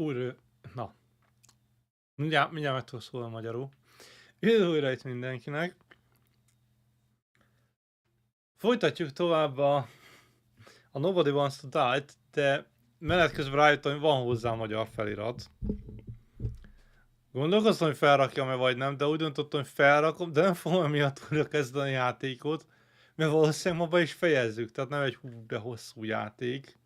Újra, na, mindjárt meg tudok szólni magyarul. Üdv újra itt mindenkinek. Folytatjuk tovább a Nobody Wants to Die-t, de menet közben rájöttem, hogy van hozzá magyar felirat. Gondolkoztam, hogy felrakjam-e vagy nem, de úgy döntöttem, hogy felrakom, de nem fogom emiatt újra kezdeni a játékot, mert valószínűleg ma be is fejezzük, tehát nem egy de hosszú játék.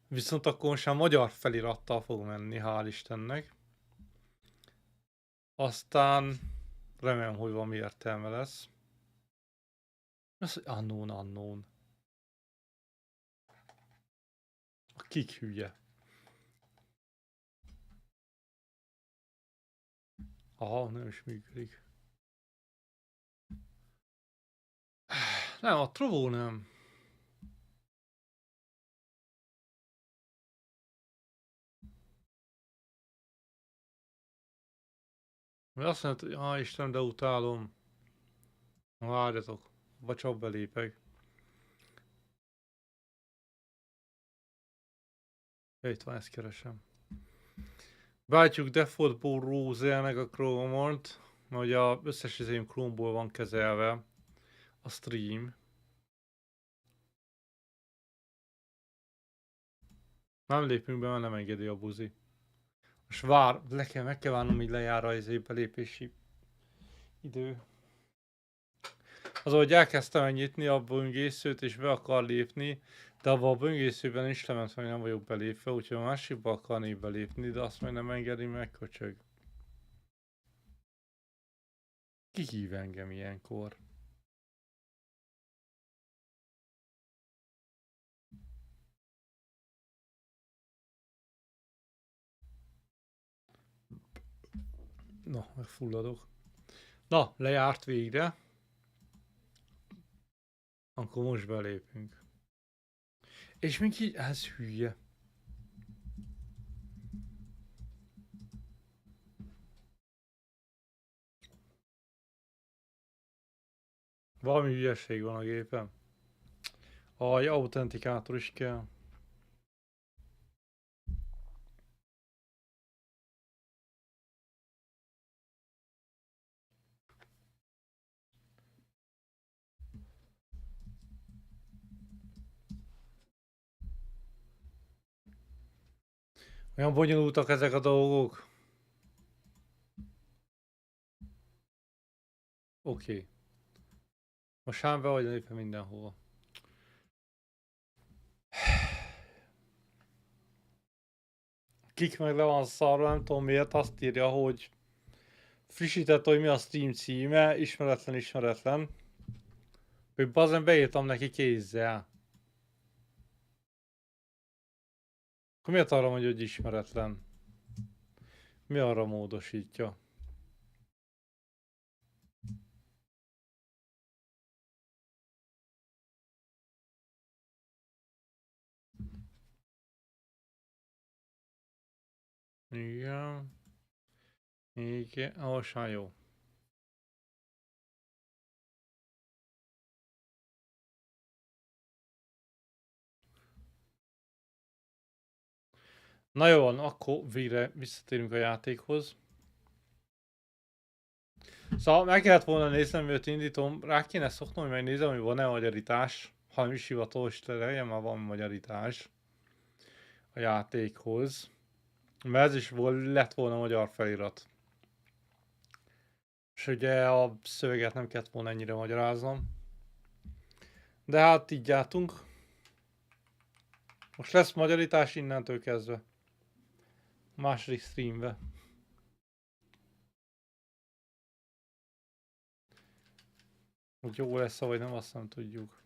Viszont akkor most már magyar felirattal fog menni, hál' Istennek. Aztán remélem, hogy valami értelme lesz. Az, hogy unknown. A kik hülye. Aha, nem is működik. Nem, a trovó nem. Mert azt mondta, hogy Istenem, de utálom. Várjatok, vagy csak belépek. Ja, itt van, ezt keresem. Váltjuk defaultból Rose-elnek a Chrome-ot, mert ugye az összes izém Chrome-ból van kezelve a stream. Nem lépünk be, mert nem engedi a buzi. Most meg kell várnom, így lejár az belépési idő. Az, hogy elkezdtem nyitni a böngészőt és be akar lépni, de abban a böngészőben is lement, hogy nem vagyok belépve, úgyhogy a másikba akarnék belépni, de azt meg nem engedi meg, köcsög. Ki hív engem ilyenkor? Na, megfulladok. Na, lejárt végre. Akkor most belépünk. És még így, ez hülye. Valami hülyeség van a gépen. Egy autentikátor is kell. Olyan bonyolultak ezek a dolgok. Oké. Most ám be vagy lépve mindenhol. Kik meg le van szarva, nem tudom miért, azt írja, hogy frissített, hogy mi a stream címe, ismeretlen. Hogy bazen beírtam neki kézzel. Akkor miért arra mondja, hogy ismeretlen? Mi arra módosítja? Igen. Igen, most már jó. Na jó van, akkor végre visszatérünk a játékhoz. Szóval meg kellett volna néznem, mielőtt indítom, rá kéne szoknom, hogy megnézem, hogy van-e magyarítás. Ha nem is hivatalos, de legyen már van magyarítás a játékhoz. Mert ez is lett volna magyar felirat. És ugye a szöveget nem kellett volna ennyire magyaráznom. De hát így jártunk. Most lesz magyarítás innentől kezdve. A második streambe. Hogy jó lesz, vagy nem, azt nem tudjuk.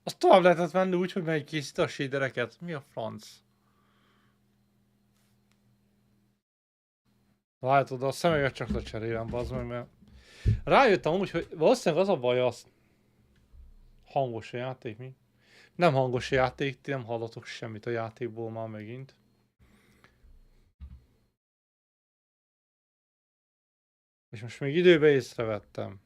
Azt tovább lehetett menni úgy, hogy megkészít a shadereket. Mi a franc? Látod, a szemeget csak lecserélem, bazd meg, mert rájöttem úgy, hogy valószínűleg az a baj, az hangos a játék, mi? Nem hangos a játék, ti nem hallatok semmit a játékból már megint. És most még időben észrevettem.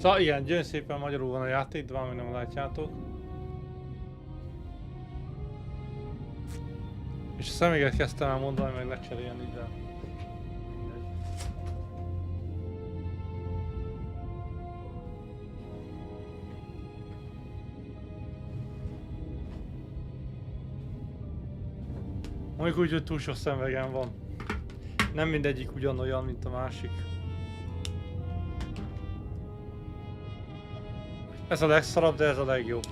Szóval igen, gyönyörű szépen magyarul van a játék, de valami nem látjátok. És a személyet kezdtem el mondani, meg lecserélni, de... Mondjuk úgy, hogy túl sok szemvegem van. Nem mindegyik ugyanolyan, mint a másik. Ez a legszarabb, de ez a legjobb.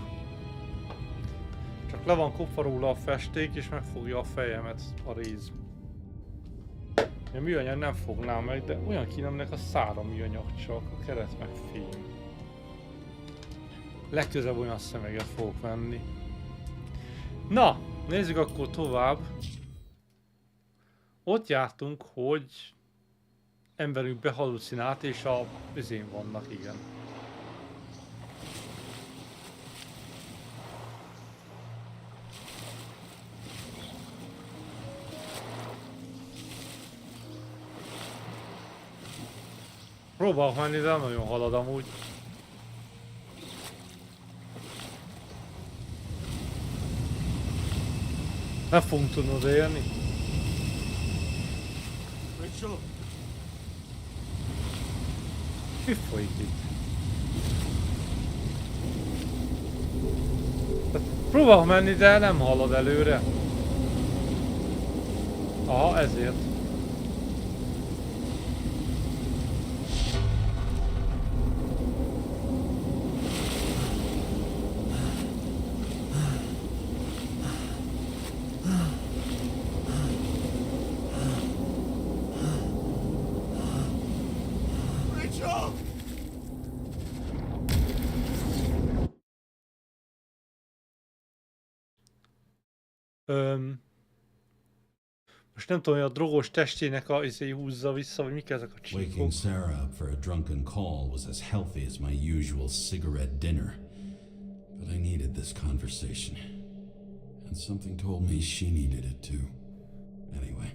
Csak le van kopva róla a festék, és megfogja a fejemet a rész. A műanyag nem fogná meg, de olyan kínomnek a szára műanyag csak, a keret meg fém. Legközelebb olyan szemeget fogok venni. Na, nézzük akkor tovább. Ott jártunk, hogy emberünk behalucinált, és a üzén vannak, igen. Próbálok menni, de nagyon halad amúgy. Nem fogunk tudni odaérni. Mi folyik itt? Próbálok menni, de nem halad előre. Aha, ezért. Most nem tudom, hogy a drogos testének a húzza vissza, vagy mik ezek a csíkok. Waking Sarah up for a drunken call was as healthy as my usual cigarette dinner. But I needed this conversation. And something told me she needed it too. Anyway,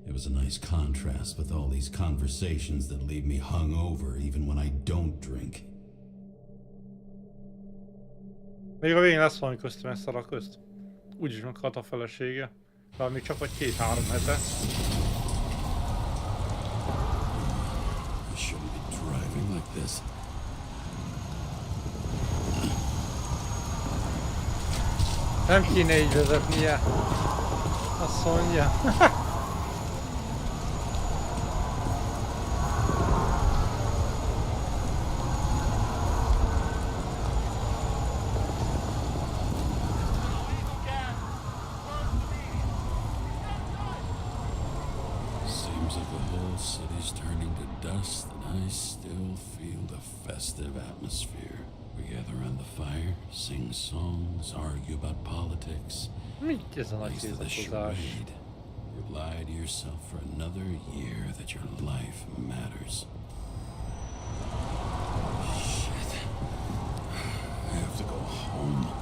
it was a nice contrast with all these conversations that leave me hungover even when I don't drink. Még a végén lesz valami köztem ezt szar közt. Úgyis meghalt a felesége. Valami csak vagy 2-3 hete. I shouldn't be driving like this. Nem kéne így vezetnie. Azt mondja. I still feel the festive atmosphere. We gather around the fire, sing songs, argue about politics. Mit ez a nagy tiltakozás? You lie to yourself for another year that your life matters. Shit. I have to go home.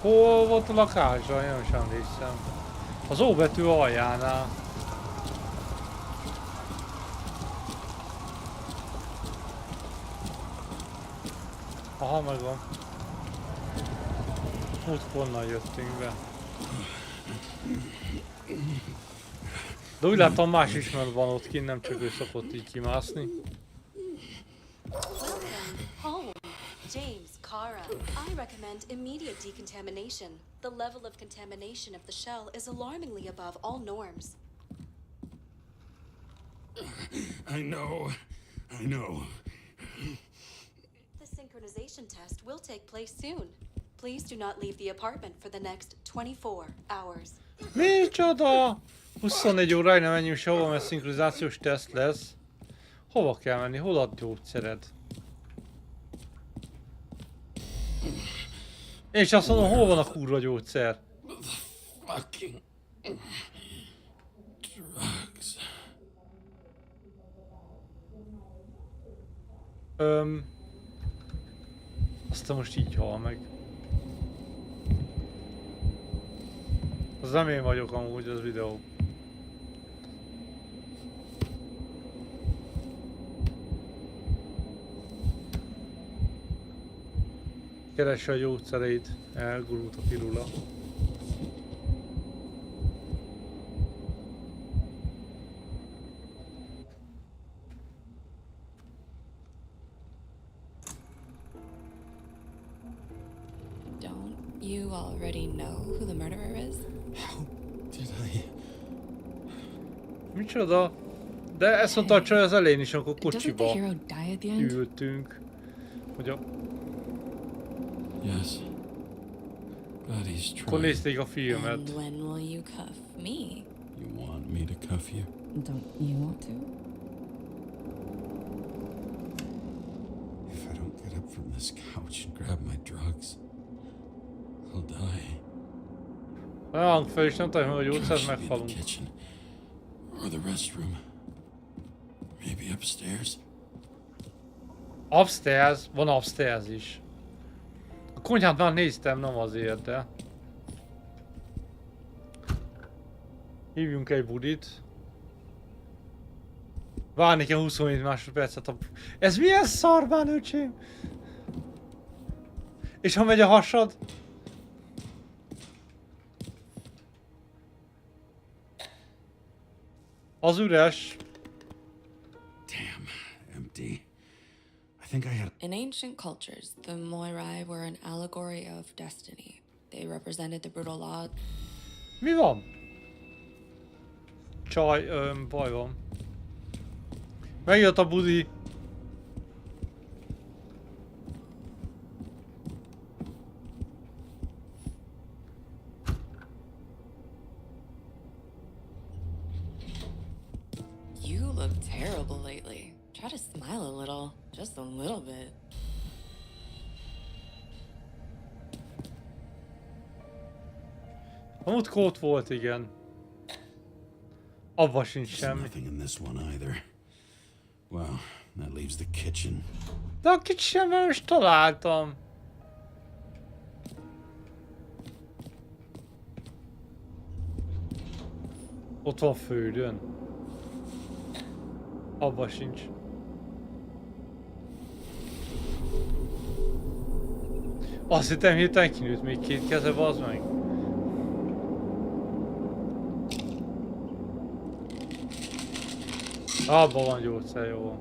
Hol volt a lakása? Én sem emlékszem. Az O betű aljánál. Aha, megvan. Múltkor onnan jöttünk be. De úgy látom, más ismert van ott kint, nem csak ő szokott így kimászni. James, Kara, I recommend immediate decontamination. The level of contamination of the shell is alarmingly above all norms. I know. The synchronization test will take place soon. Please do not leave the apartment for the next 24 hours. Micsoda? 24 óráig nem menjünk sehova, mert szinkronizációs teszt lesz. Hova kell menni? Hol a gyógyszered? És azt mondom, hol van a kurva gyógyszer? Fucking drugs. Aztán most így hal meg. Az nem én vagyok amúgy az videó. Keresse a gyógyszereit, elgurult a pirula. Don't you already know who the murderer is? How did I... Micsoda? De ezt mondta a csaj az elején is, amikor Doesn't the kocsiba hero die at the end? ültünk. Hogy a... Yes. But he's Akkor trying. nézték a filmet. And when will you cuff me? You want me to cuff you? Don't you want to? If I don't get up from this couch and grab my drugs, I'll die. Olyan fel is nem tudom, hogy a gyógyszer Drugs should be in the meghalunk. kitchen. Or the restroom. Maybe upstairs. Upstairs? Van upstairs is. A konyhát már néztem, nem azért, de... Hívjunk egy budit. Várni kell 27 másodpercet a... Ez milyen szarbán, öcsém? És ha megy a hasad? Az üres. Damn, empty. I think I had... In ancient cultures, the Moirai were an allegory of destiny. They represented the brutal law. Mi van? Csaj, baj van. Megjött a budi. You look terrible lately. Try to smile a little. Just a little bit. A múltkor ott volt, igen. Abba sincs There's semmi. nothing in this one either. Well, that leaves the kitchen. De a kicsit sem is találtam. Ott van földön. Abba sincs. Azt hittem hirtelen kinőtt még két keze, bazd meg. Abba van gyógyszer, jó van.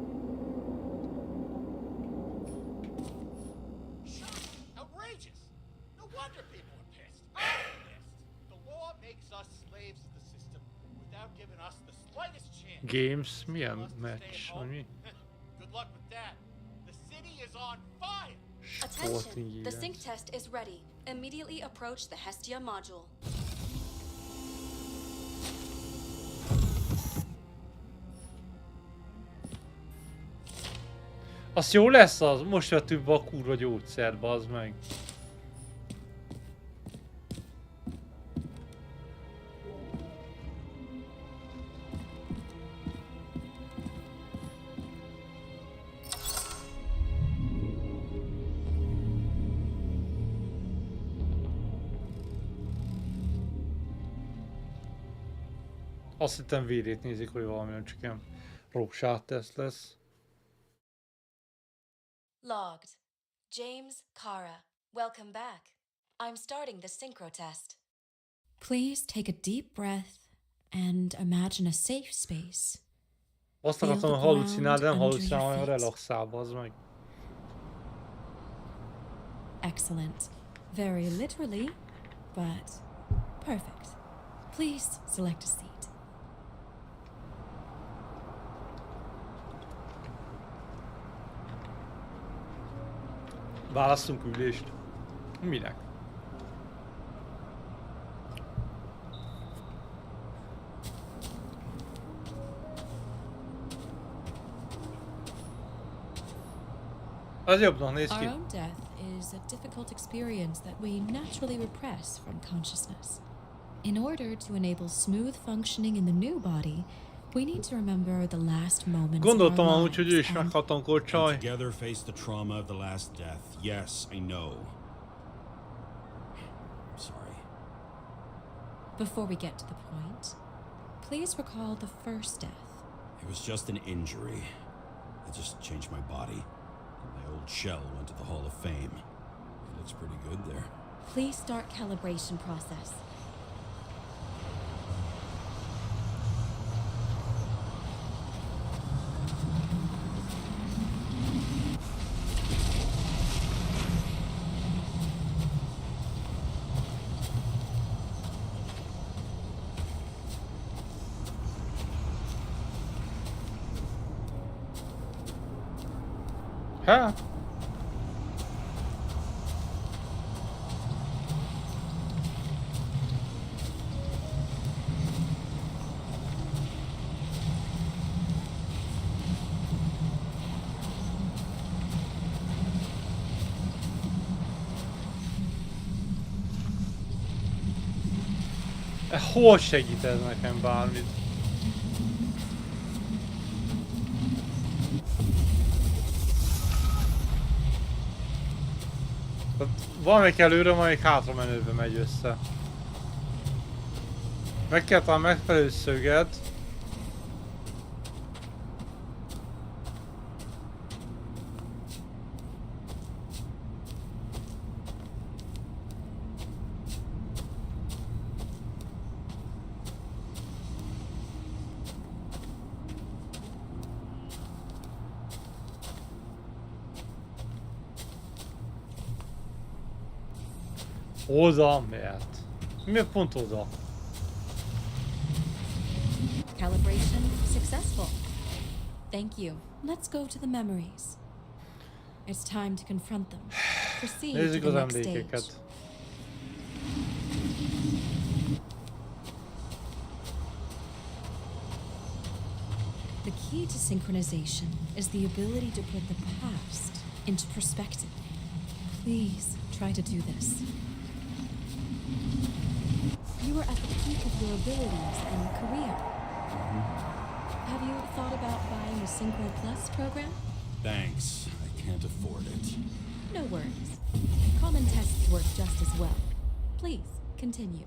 Outrageous! No wonder people are pissed. I'm pissed. The law makes us slaves of the system without giving us the slightest chance. Games? Milyen Wants to stay meccs? home? Vagy mi? Good luck with that. The city is on fire. Attention! The Sporting sync test is ready. Immediately approach the Hestia module. Az jó lesz az? Most vettük be a kurva gyógyszer, bazd meg. Azt hittem vérét nézik, hogy valami, csak ilyen rósát teszt lesz. Logged. James Kara. Welcome back. I'm starting the synchro test. Please take a deep breath and imagine a safe space. Azt akartam, hogy halucinál, de nem halucinál, hanem relaxál, bazd meg. Excellent. Very literally, but perfect. Please select a seat. Választunk ülést. Minek? Az jobbnak néz Our ki. own death is a difficult experience that we naturally repress from consciousness. In order to enable smooth functioning in the new body, we need to remember the last moments of our Gondoltam amúgy, hogy ő lives is and meghat, amikor csaj. Together face the trauma of the last death. Yes, I know. Sorry. Before we get to the point, please recall the first death. It was just an injury. I just changed my body. My old shell went to the Hall of Fame. It looks pretty good there. Please start calibration process. Ha? Hol segít ez nekem bármit? Valamelyik előre, valamelyik hátra menőbe megy össze. Meg kell talán megfelelő szöget. Oda, miért? Miért pont oda? Calibration successful. Thank you. Let's go to the memories. It's time to confront them. Proceed Nézzük to az the next stage. emlékeket. The key to synchronization is the ability to put the past into perspective. Please try to do this. You are at the peak of your abilities and career. Have you thought about buying a Synchro Plus program? Thanks. I can't afford it. No worries. Common tests work just as well. Please, continue.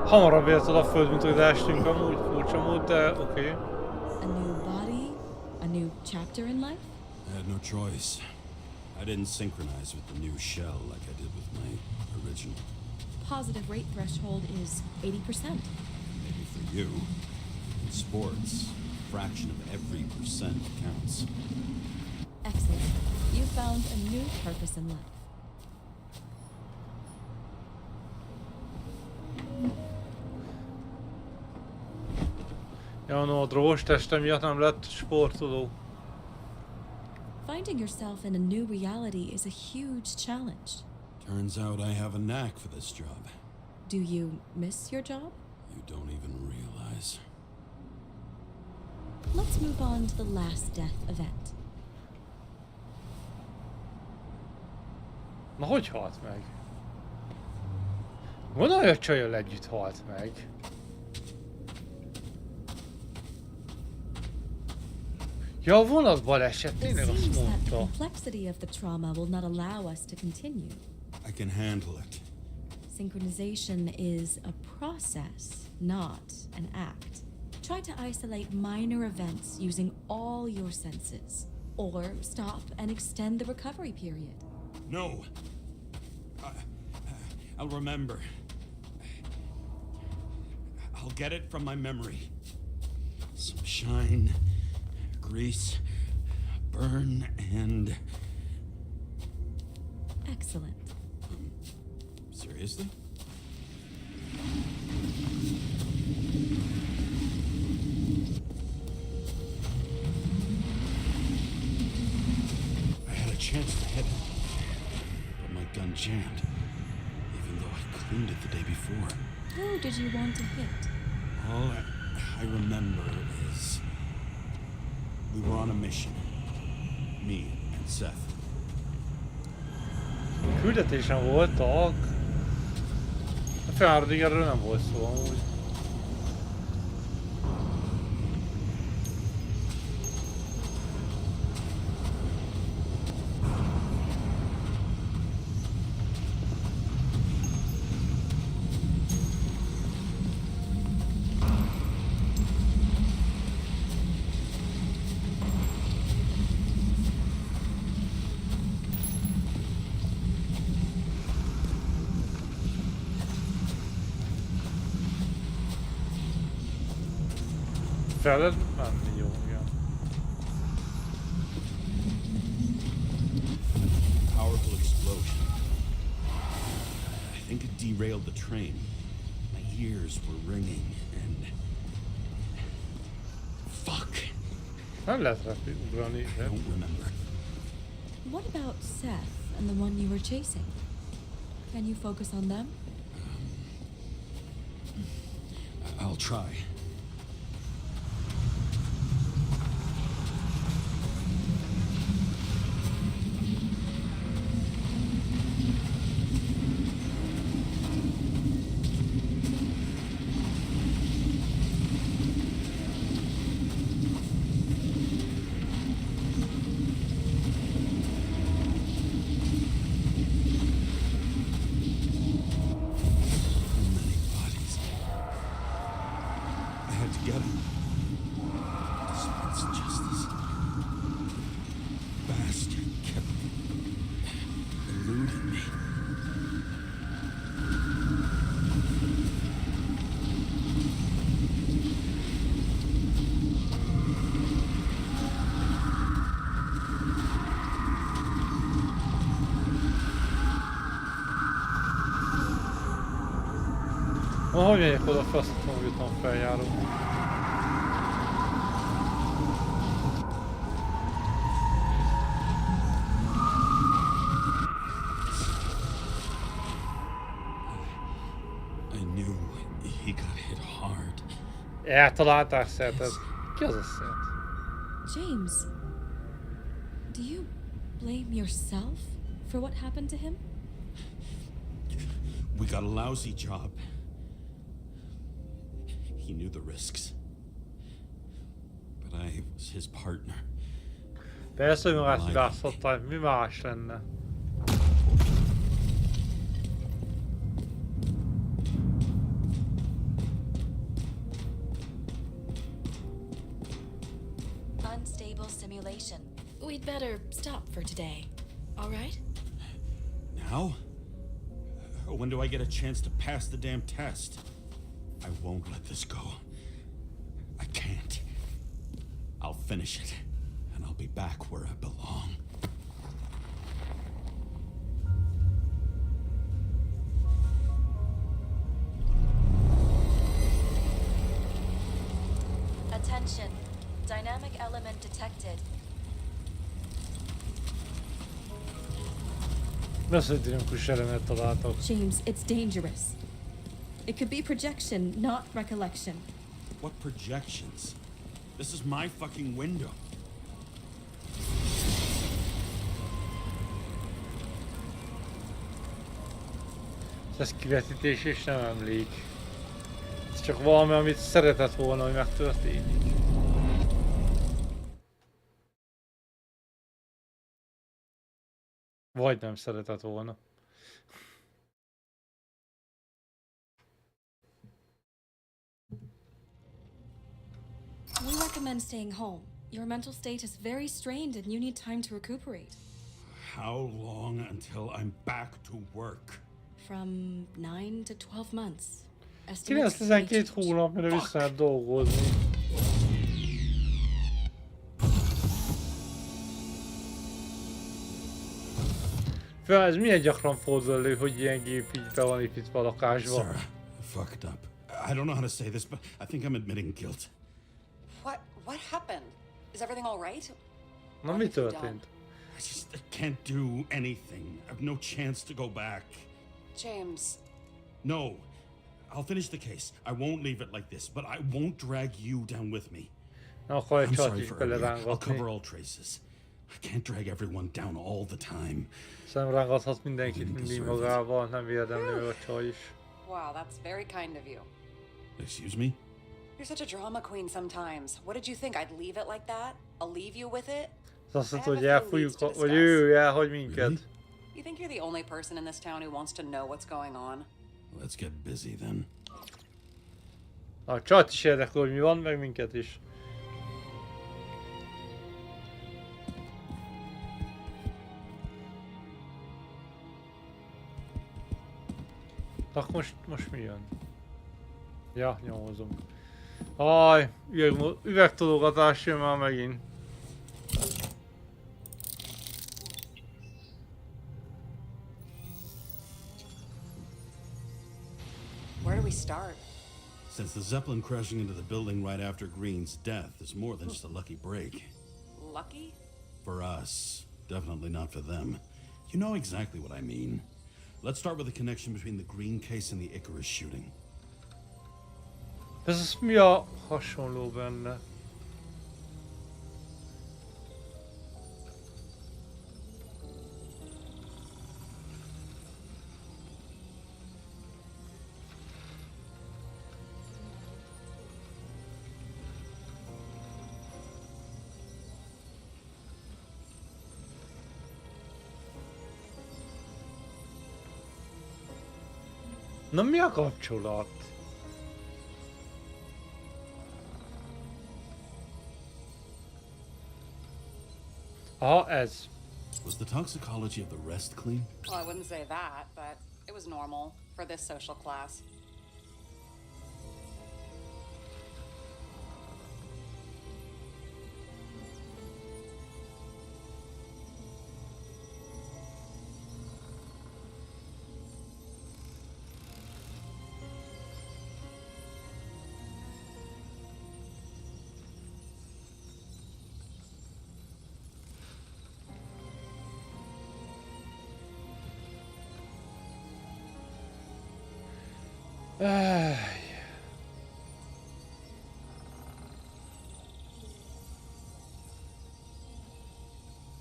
Hamarabb ért oda a föld, mint hogy leestünk amúgy, furcsa mód, de oké. A new body, a new chapter in life? I had no choice. I didn't synchronize with the new shell like I did with my original. Positive rate threshold is 80%. Maybe for you. In sports, a fraction of every percent counts. Excellent. You found a new purpose in life. Ja, no, a drogos testem miatt nem lett sportoló. Finding yourself in a new reality is a huge challenge. Turns out I have a knack for this job. Do you miss your job? You don't even realize. Let's move on to the last death event. Na, hogy halt meg? Gondolj, hogy a csajjal együtt halt meg. Ja, a vonatbaleset, It tényleg azt seems that the mondta. complexity of the trauma will not allow us to continue. I can handle it. Synchronization is a process, not an act. Try to isolate minor events using all your senses, or stop and extend the recovery period. No. I'll remember. I'll get it from my memory. Some shine, grease, burn, and... Excellent. Seriously? I had a chance to hit it, but my gun jammed, even though I cleaned it the day before. Who did you want to hit? All I remember is we were on a mission. Me and Seth. Küldetésen voltak. A feleségünket erről nem volt szó amúgy. Fel lehet menni, jó, igen. Powerful explosion. I think it derailed the train. My ears were ringing and... Fuck. Nem lehet ugrani. I don't remember. What about Seth and the one you were chasing? Can you focus on them? I'll try. Hogy megyek oda, azt tudom, hogy jutom feljáró. I knew he got hit hard. Eltalálták Szethet. Ki az a Seth? James, do you blame yourself for what happened to him? We got a lousy job. He knew the risks. But I was his partner. Persze, hogy magát hibáztatta, mi más lenne? Unstable simulation. We'd better stop for today, all right? Now? When do I get a chance to pass the damn test? I won't let this go. I can't. I'll finish it, and I'll be back where I belong. Attention. Dynamic element detected. Ez egy dinamikus elemet találtak. James, it's dangerous. It could be projection, not recollection. What projections? This is my fucking window. Ez kivetítés és nem emlék. Ez csak valami, amit szeretett volna, hogy megtörténik. Vagy nem szeretett volna. We recommend staying home. Your mental state is very strained and you need time to recuperate. How long until I'm back to work? From 9 to 12 months. Estimates 9-12 hónap, mire vissza lehet dolgozni. Fel, ez milyen gyakran fordul elő, hogy ilyen gép így be van építve a lakásba? Sarah, I fucked up. I don't know how to say this, but I think I'm admitting guilt. What happened? Is everything all right? Na mi történt? I can't do anything. I have no chance to go back. James. No. I'll finish the case. I won't leave it like this, but I won't drag you down with me. Na akkor egy I'm csat sorry is for earlier. I'll belerángatni. cover all traces. I can't drag everyone down all the time. Szemrángathat mindenkit mindig magával, nem érdemli meg a csaj is. Wow, that's very kind of you. Excuse me? You're such a drama queen sometimes. What did you think? I'd leave it like that? I'll leave you with it? Azt mondta, hogy elfújjuk, vagy ő elhagy minket. You think you're the only person in this town who wants to know what's going on? Let's get busy then. A csajt is érdekel, hogy mi van, meg minket is. Akkor most mi jön? Ja, nyomozunk. Aj, üvegtologatás jön már megint. Where do we start? Since the Zeppelin crashing into the building right after Green's death is more than just a lucky break. Lucky? For us. Definitely not for them. You know exactly what I mean. Let's start with the connection between the Green case and the Icarus shooting. Ez mi a hasonló benne? Na mi a kapcsolat? Aha, ez. Was the toxicology of the rest clean? Well, I wouldn't say that, but it was normal for this social class.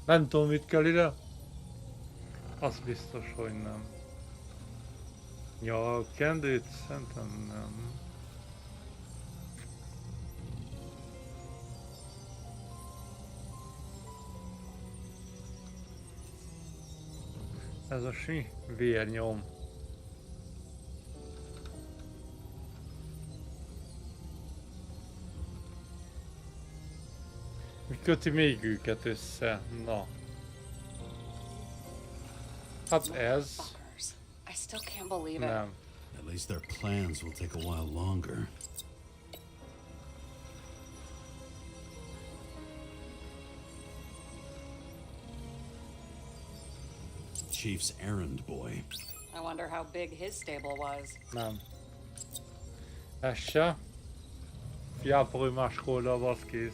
Nem tudom, mit kell ide. Az biztos, hogy nem. Ja, a kendőt szerintem nem. Ez a si vérnyom. Mi köti még őket össze? Na. Hát ez. Fuckers. I still can't believe it. Nem. At least their plans will take a while longer. Chief's errand boy. I wonder how big his stable was. Nem. Ez se. Hiába, hogy másik oldalban az kész.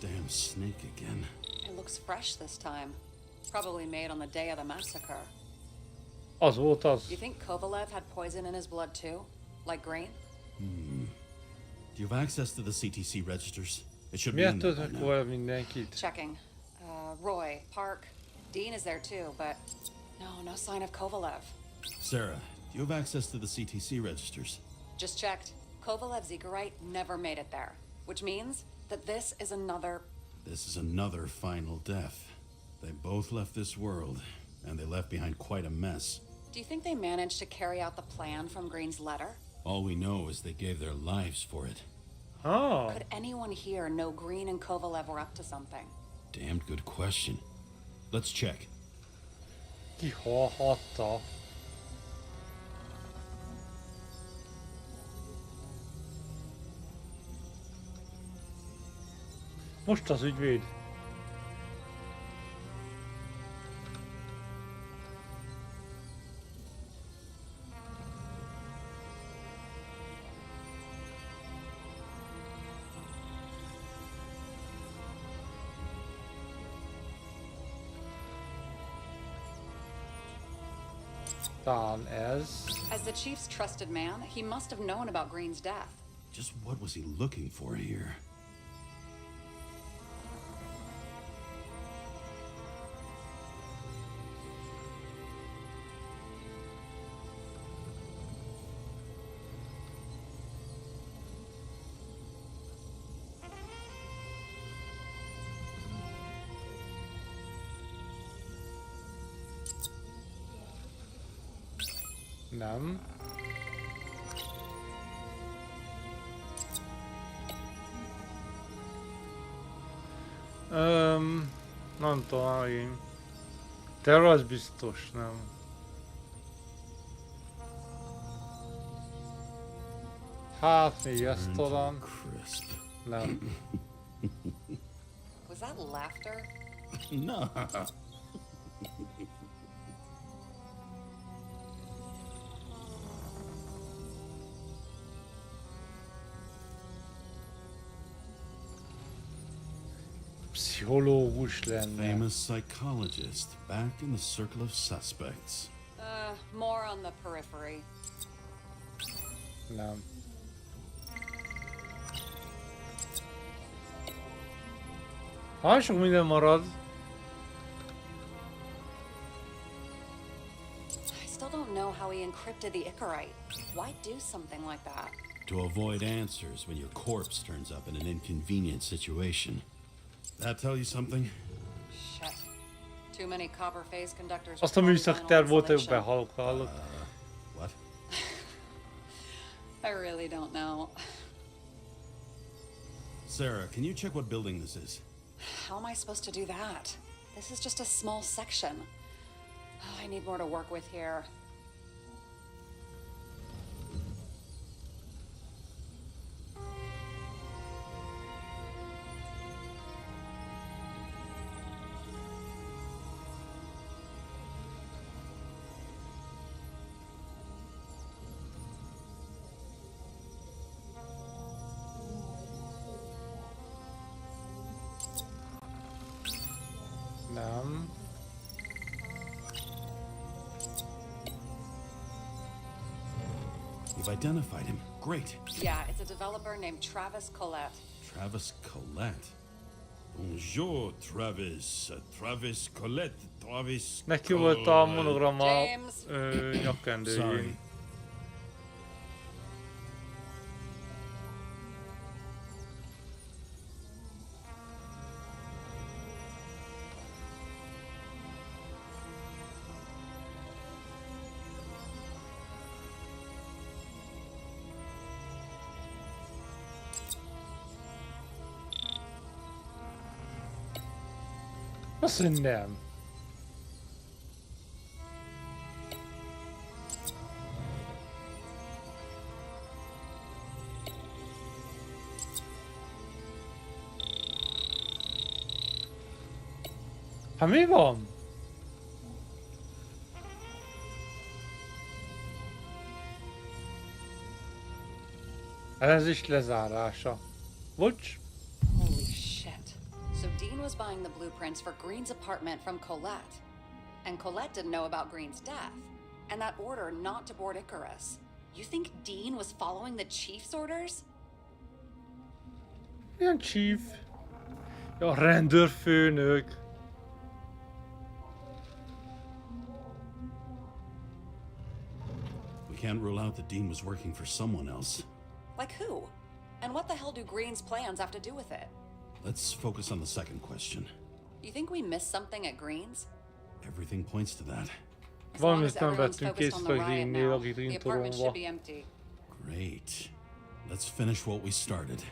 Damn snake again. It looks fresh this time. Probably made on the day of the massacre. Az volt az. You think Kovalev had poison in his blood too? Like Green? Do you have access to the CTC registers? It should be Miért in there by töltök now. volna mindenkit? Checking. Roy, Park, Dean is there too, but no sign of Kovalev. Sarah, do you have access to the CTC registers? Just checked. Kovalev's Eagerite never made it there, which means that this is another. This is another final death. They both left this world, and they left behind quite a mess. Do you think they managed to carry out the plan from Green's letter? All we know is they gave their lives for it. Ah, Could anyone here know Green and Kovalev were up to something? Damned good question. Let's check. ki hallhatta? Most az ügyvéd. Talán ez. As the chief's trusted man, he must have known about Green's death. Just what was he looking for here? Nem. Nem tudom, én. Terror az biztos nem. Hát még ezt Burned talán. crisp. Nem. Was that laughter? No. Pszichológus lenne. Famous psychologist back in the circle of suspects. More on the periphery. Nem. Ha sok minden marad. I still don't know how he encrypted the Icarite. Why do something like that? To avoid answers when your corpse turns up in an inconvenient situation. That tell you something? Shit. Too many copper phase conductors. Azt a műszaki terv volt, hogy behalok, hallott. What? I really don't know. Sarah, can you check what building this is? How am I supposed to do that? This is just a small section. Oh, I need more to work with here. Nem. You've identified him. Great. Yeah, it's a developer named Travis Collette. Travis Collette. Bonjour, Travis. Travis Collette. Travis Neki volt a monogramma James. nyakkendőjén. Sorry. Azt mondja, nem. Hát mi van? Ez is lezárása. Bocs. Holy shit. So Dean was buying the blueprints for Green's apartment from Colette. And Colette didn't know about Green's death. And that order not to board Icarus. You think Dean was following the chief's orders? Milyen chief? Ja, rendőrfőnök. We can't rule out that Dean was working for someone else. Like who? And what the hell do Green's plans have to do with it? Let's focus on the second question. You think we missed something at Green's? Everything points to that. As long Valamit as nem everyone's vettünk focused on észre the riot Green-nél, now, aki the apartment Green-toronyba. should be empty. Great. Let's finish what we started.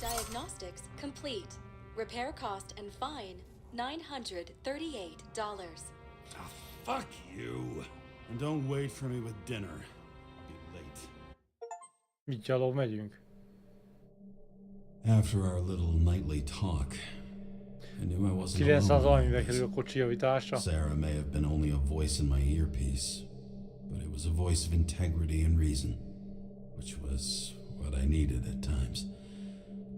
Diagnostics complete. Repair cost and fine $938. Oh, fuck you. And don't wait for me with dinner. I'll be late. Mit gyalog megyünk? After our little nightly talk, I knew I wasn't 900 alone. valamibe kerül a kocsi javítása. Sarah may have been only a voice in my earpiece, but it was a voice of integrity and reason, which was what I needed at times,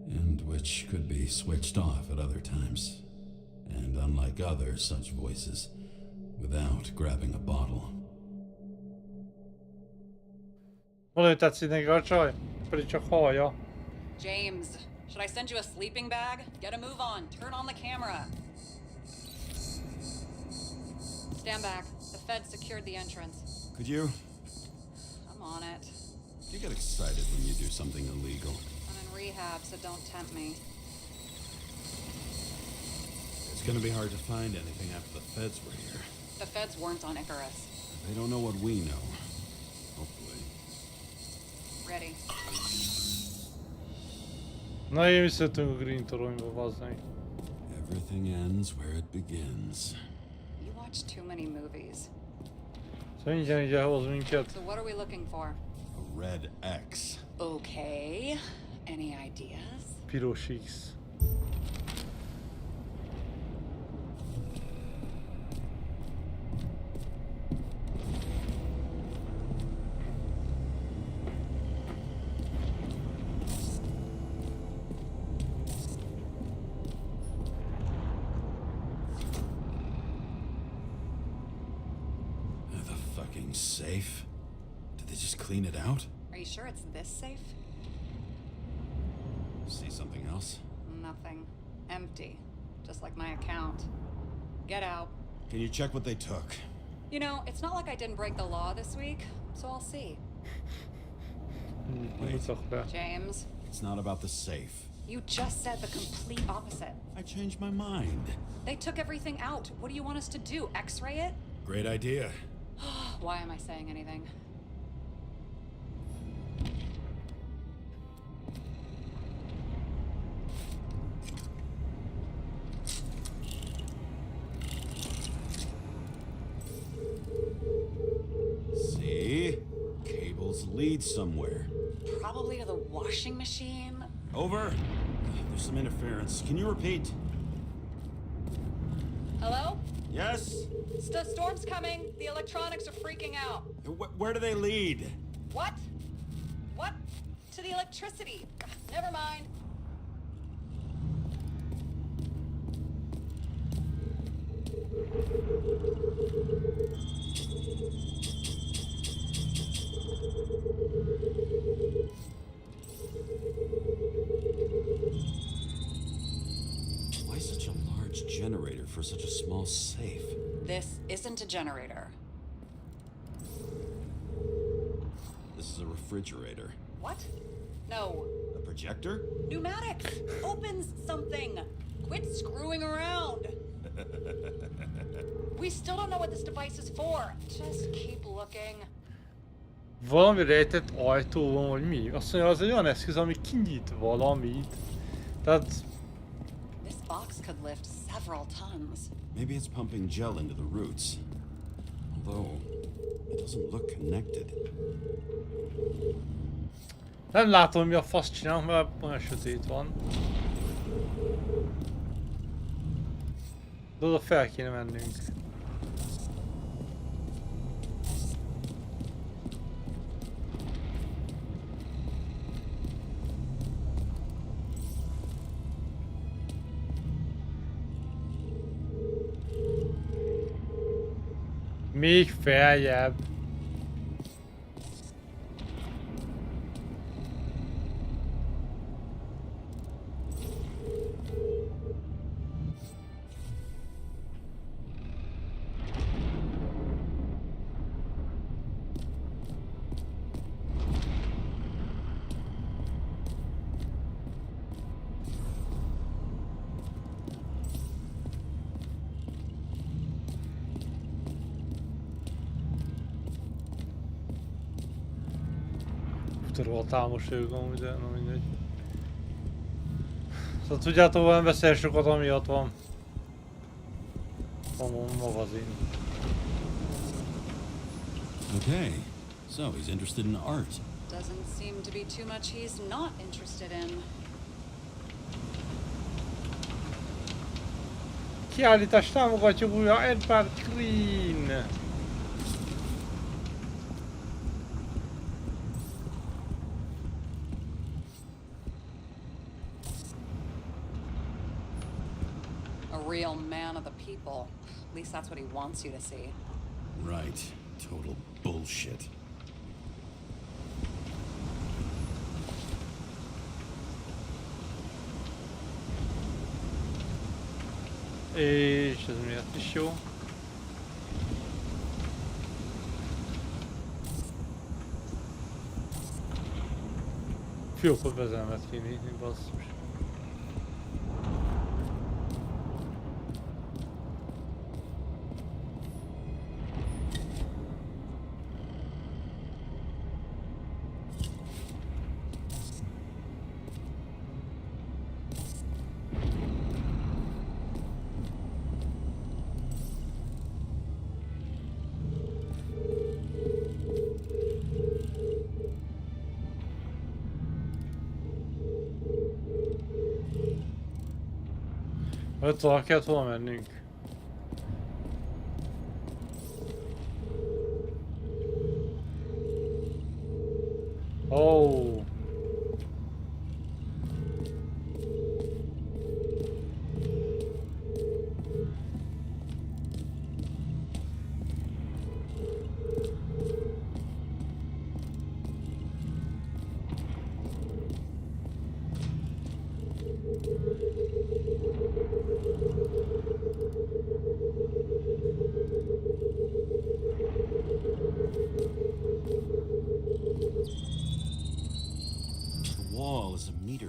and which could be switched off at other times, and unlike other such voices, without grabbing a bottle. Valahogy tetszik neki a csaj, pedig csak hallja. James, should I send you a sleeping bag? Get a move on. Turn on the camera. Stand back. The Fed secured the entrance. Could you? I'm on it. You get excited when you do something illegal. I'm in rehab, so don't tempt me. It's gonna be hard to find anything after the feds were here. The Feds weren't on Icarus. They don't know what we know. Hopefully. Ready. Na, én visszajöttünk a Green-toronyba, bazdmeg. Everything ends where it begins. You watch too many movies. Szóval ingyen így elhoz minket. So what are we looking for? A red X. Okay. Any ideas? Piros X. The fucking safe? Did they just clean it out? Are you sure it's this safe? See something else? Nothing. Empty. Just like my account. Get out. Can you check what they took? You know, it's not like I didn't break the law this week, so I'll see. James, It's not about the safe. you just said the complete opposite. I changed my mind. They took everything out. What do you want us to do? X-ray it? Great idea. Why am I saying anything? See? Cables lead somewhere. Probably to the washing machine. Over. There's some interference. Can you repeat? Hello? Yes? Storm's coming. The electronics are freaking out. Where do they lead? What? What? To the electricity. Never mind. Why such a large generator for such a small safe? This isn't a generator. This is a refrigerator. What? No. A projector? Pneumatics! Opens something! Quit screwing around! We still don't know what this device is for. Just keep looking. Valami rejtett ajtó van, vagy mi? Azt mondja, az egy olyan eszköz, ami kinyit valamit. Tehát... This box could lift several tons. Maybe it's pumping gel into the roots. Although, it doesn't look connected. Nem látom, mi a fasz csinálunk, mert olyan sötét van. De oda fel kéne mennünk. Még feljebb. Rohadt ők amúgy, de na mindegy. Szóval tudjátok, nem beszél sokat, amiatt van. Van magazin. Okay, so he's interested in art. Doesn't seem to be too much he's not interested in. Kiállítást támogatjuk újra, Edward Green! Real man of the people. At least that's what he wants you to see. Right, total bullshit. És ez miért is jó? Fiókot bezelmet kéne írni, basszus. Tovább kellett hol mennünk. Oh.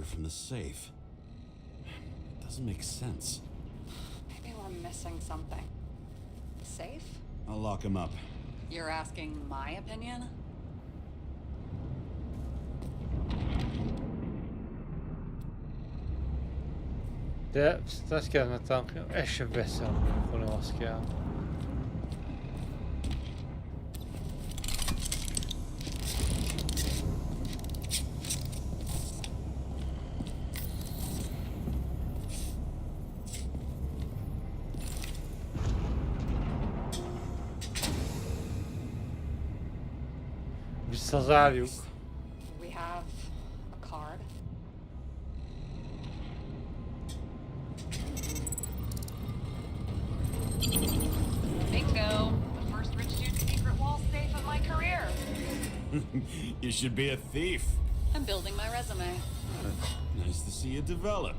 From the safe. It doesn't make sense. Maybe we're missing something. Safe? I'll lock him up. You're asking my opinion? De ezt kellene tanulni. Ez sem veszem, amikor nem azt kell. Visszazárjuk. We have a card. Bingo! The first rich dude's secret wall safe of my career. You should be a thief. I'm building my resume. Nice to see you develop.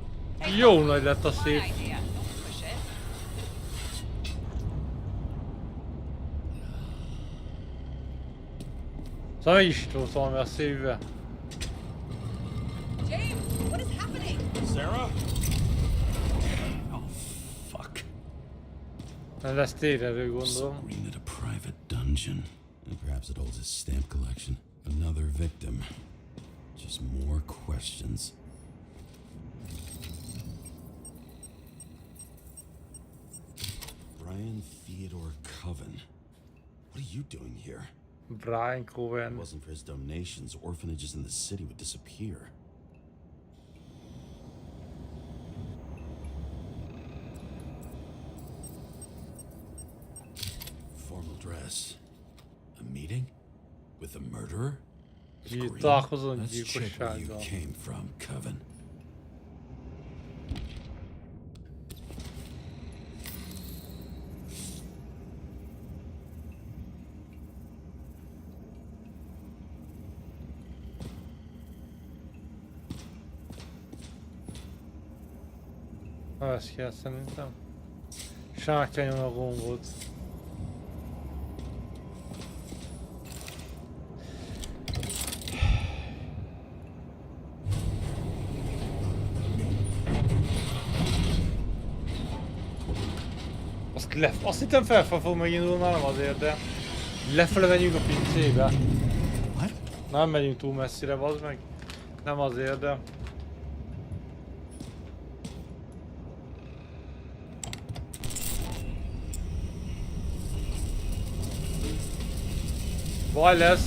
Jó nagy lett a My szép. idea. Don't push it. Szóval meg is tudott valami a szívbe. James, what is happening? Sarah? Oh, fuck. Nem lesz térerő, So gondolom. Green at a private dungeon. And perhaps it holds his stamp collection. Another victim. Just more questions. Brian Theodore Coven. What are you doing here? Brian If it Coven. wasn't for his donations, orphanages in the city would disappear. Formal dress. A meeting? With a murderer? With Green? Találkozón Let's check where you gyilkossággal. came from, Coven. Ha ezt kell szerintem. Sárkányon a gombot. Azt hittem felfel fog megindulni, már nem azért, de lefele megyünk a pincébe. Nem megyünk túl messzire, bazd meg. Nem azért, de... Baj lesz.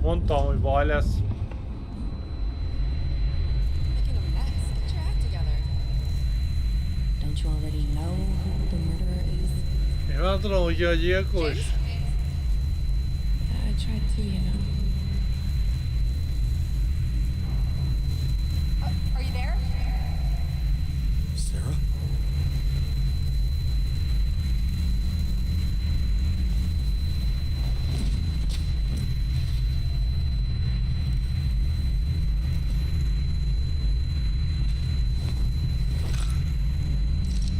Mondtam, hogy baj lesz. Making a mess. Get your act together. Don't you already know who the murderer is? Én már tudom, hogy ki a gyilkos. I tried to, you know. Are you there? Sarah?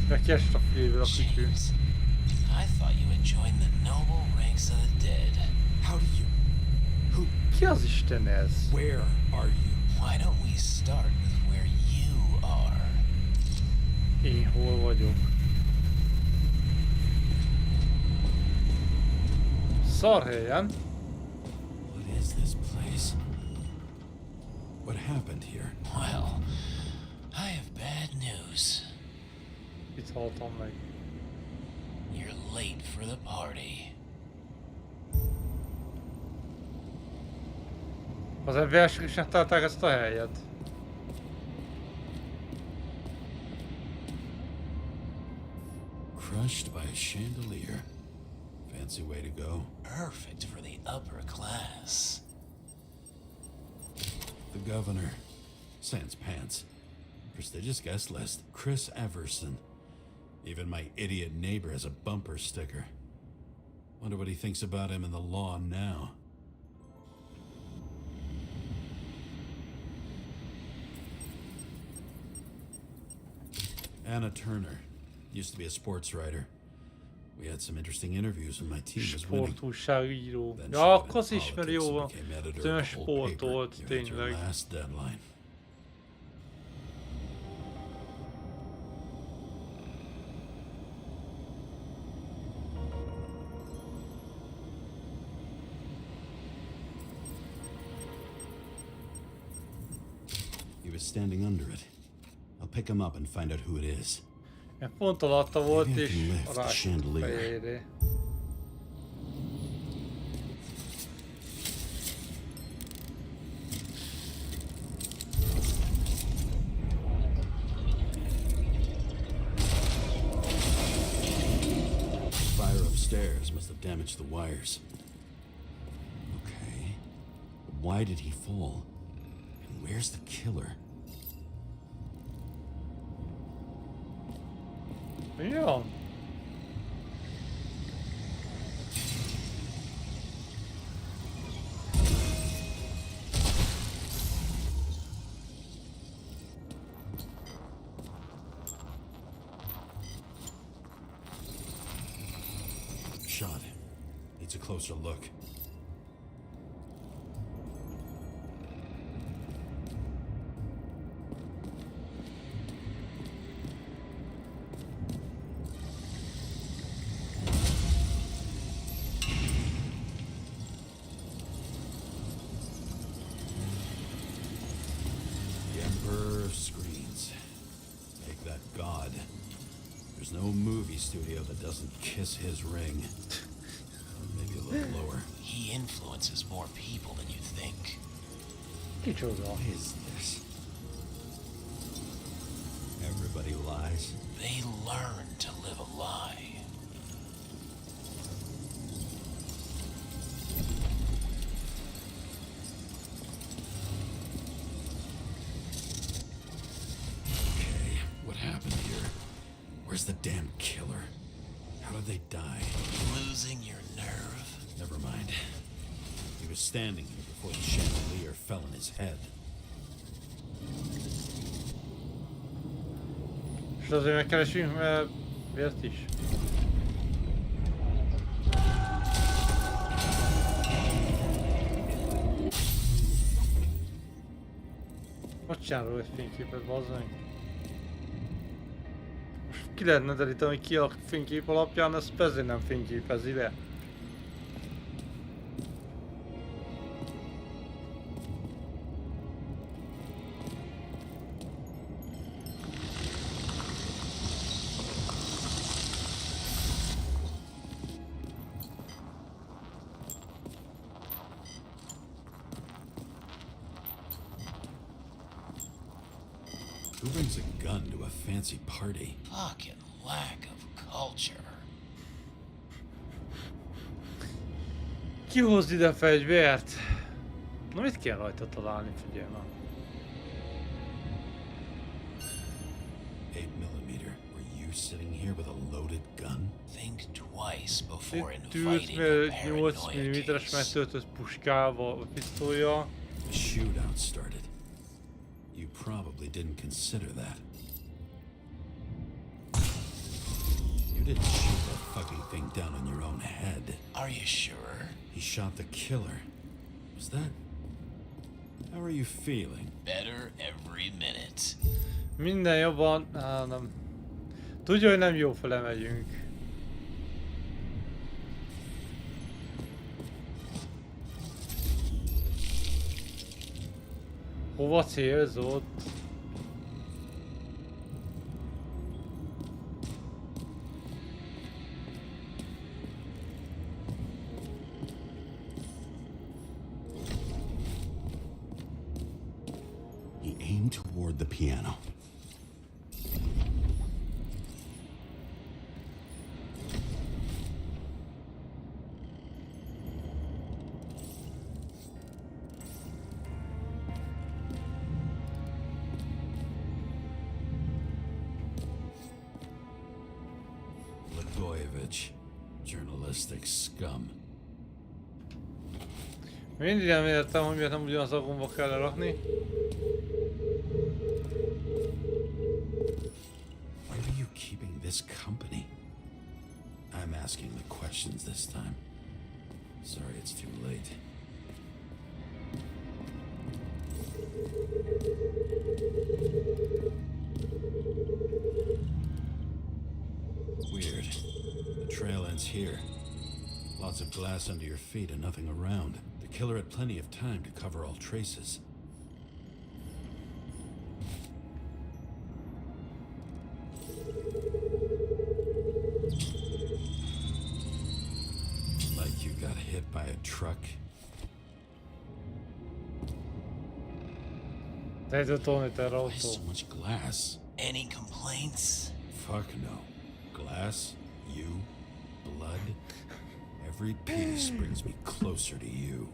Megkest a füléből a kütyű. James, I thought you had joined the noble ranks of the dead. How do you... Who... Ki az Isten ez? Where are you? Why don't we start with where you are? Én hol vagyok? Szar helyen. What is this place? What happened here? Well, I have bad news. Itt haltam meg. You're late for the party. Az FBI-sek is megtalálták ezt a helyet. Crushed by a chandelier. Fancy way to go. Perfect for the upper class. The governor. Sans pants. Prestigious guest list. Chris Everson. Even my idiot neighbor has a bumper sticker. Wonder what he thinks about him and the law now. Anna Turner. Used to be a sports writer. We had some interesting interviews when my team was winning. Sportújságíró. Then she Ja, got akkor az into ismeri politics jó. and became editor Ön of the whole paper. sportolt, You had your tényleg. last deadline. He was standing under it. I'll pick him up and find out who it is. Pont alatta volt Maybe I és can lift the rákült chandelier. fejére. Fire upstairs must have damaged the wires. Okay. Why did he fall? And where's the killer? Mi van? Shot. Needs a closer look. The Emperor of Screens. Make that God. There's no movie studio that doesn't kiss his ring. Maybe a little lower. He influences more people than you think. Kicsoda? What is this? Everybody lies. They learn to live a lie. Okay, what happened here? Where's the damn killer? How did they die? Losing your nerve? Never mind. He was standing here before the chandelier fell on his head. És azért megkeresünk, mert miért is? Hogy csinálod egy fényképet, bazzony? Most ki lehetne deríteni, hogy ki a fénykép alapján, ezt ezért nem fényképezi le. Who brings a gun to a fancy party? Fucking lack of culture. Ki hoz ide fegyvert? Na mit kell rajta találni, figyelj már. 8mm. Were you sitting here with a loaded gun? Think twice before Itt ült inviting a 8 paranoia mm-es case. megtöltött puskával, a pisztolya. A shootout started. You probably didn't consider that. You didn't shoot that fucking thing down on your own head. Are you sure? He shot the killer. Was that... How are you feeling? Better every minute. Minden jobban... nem. Tudja, hogy nem jó fele megyünk. Hova célzott? the piano. Journalistic scum. Mindig nem értem, hogy miért nem ugyanaz a gomba kell lerakni. Why are you keeping this company? I'm asking the questions this time. Sorry it's too late. Weird. The trail ends here. Lots of glass under your feet and nothing around. The killer had plenty of time to cover all traces. Like you got hit by a truck. There's a torony there Why also. so much glass? Any complaints? Fuck no. Glass, you, blood. Every piece brings me closer to you.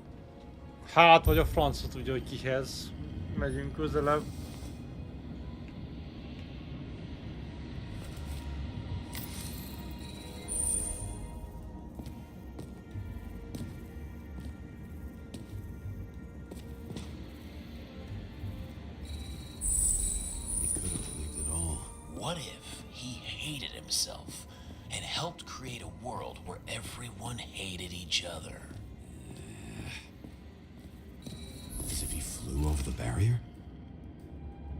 Hát, vagy a francia tudja, hogy kihez megyünk közelebb. He could have believed it all. What if he hated himself and helped create a world where everyone hated each other? As if he flew over the barrier?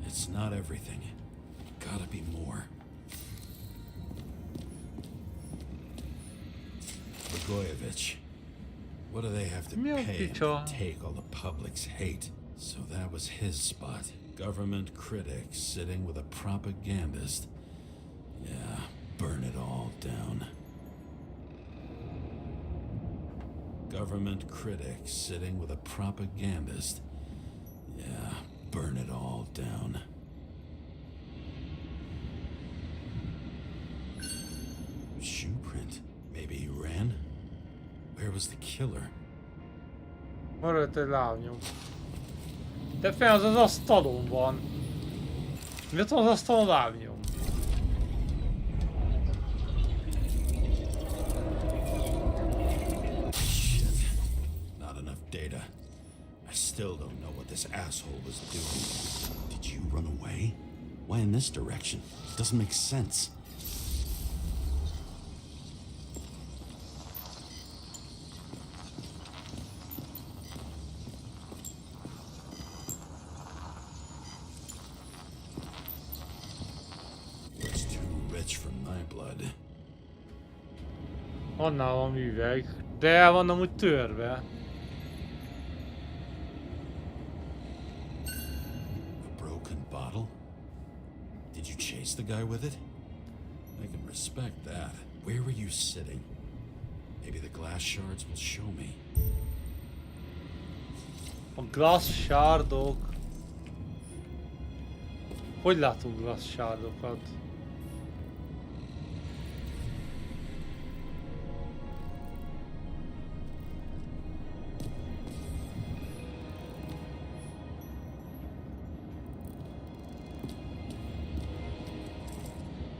It's not everything. Gotta be more. Blagojevich. What do they have to Miał pay him picza. to take all the public's hate? So that was his spot. Government critic sitting with a propagandist. Yeah, burn it all down. Government critic sitting with a propagandist. Yeah, burn it all down. Shoe print. Maybe he ran? Where was the killer? Maradt egy lábnyom. De fel az asztalon van. Miért van az asztalon lábnyom? Shit. Not enough data. I still don't know what this asshole was doing. Did you run away? Why in this direction? It doesn't make sense. It's too rich for my blood. Annál van üveg. De el van amúgy törve. A broken bottle? Did you chase the guy with it? I can respect that. Where were you sitting? Maybe the glass shards will show me. A glass shardok. Hogy látunk glass shardokat?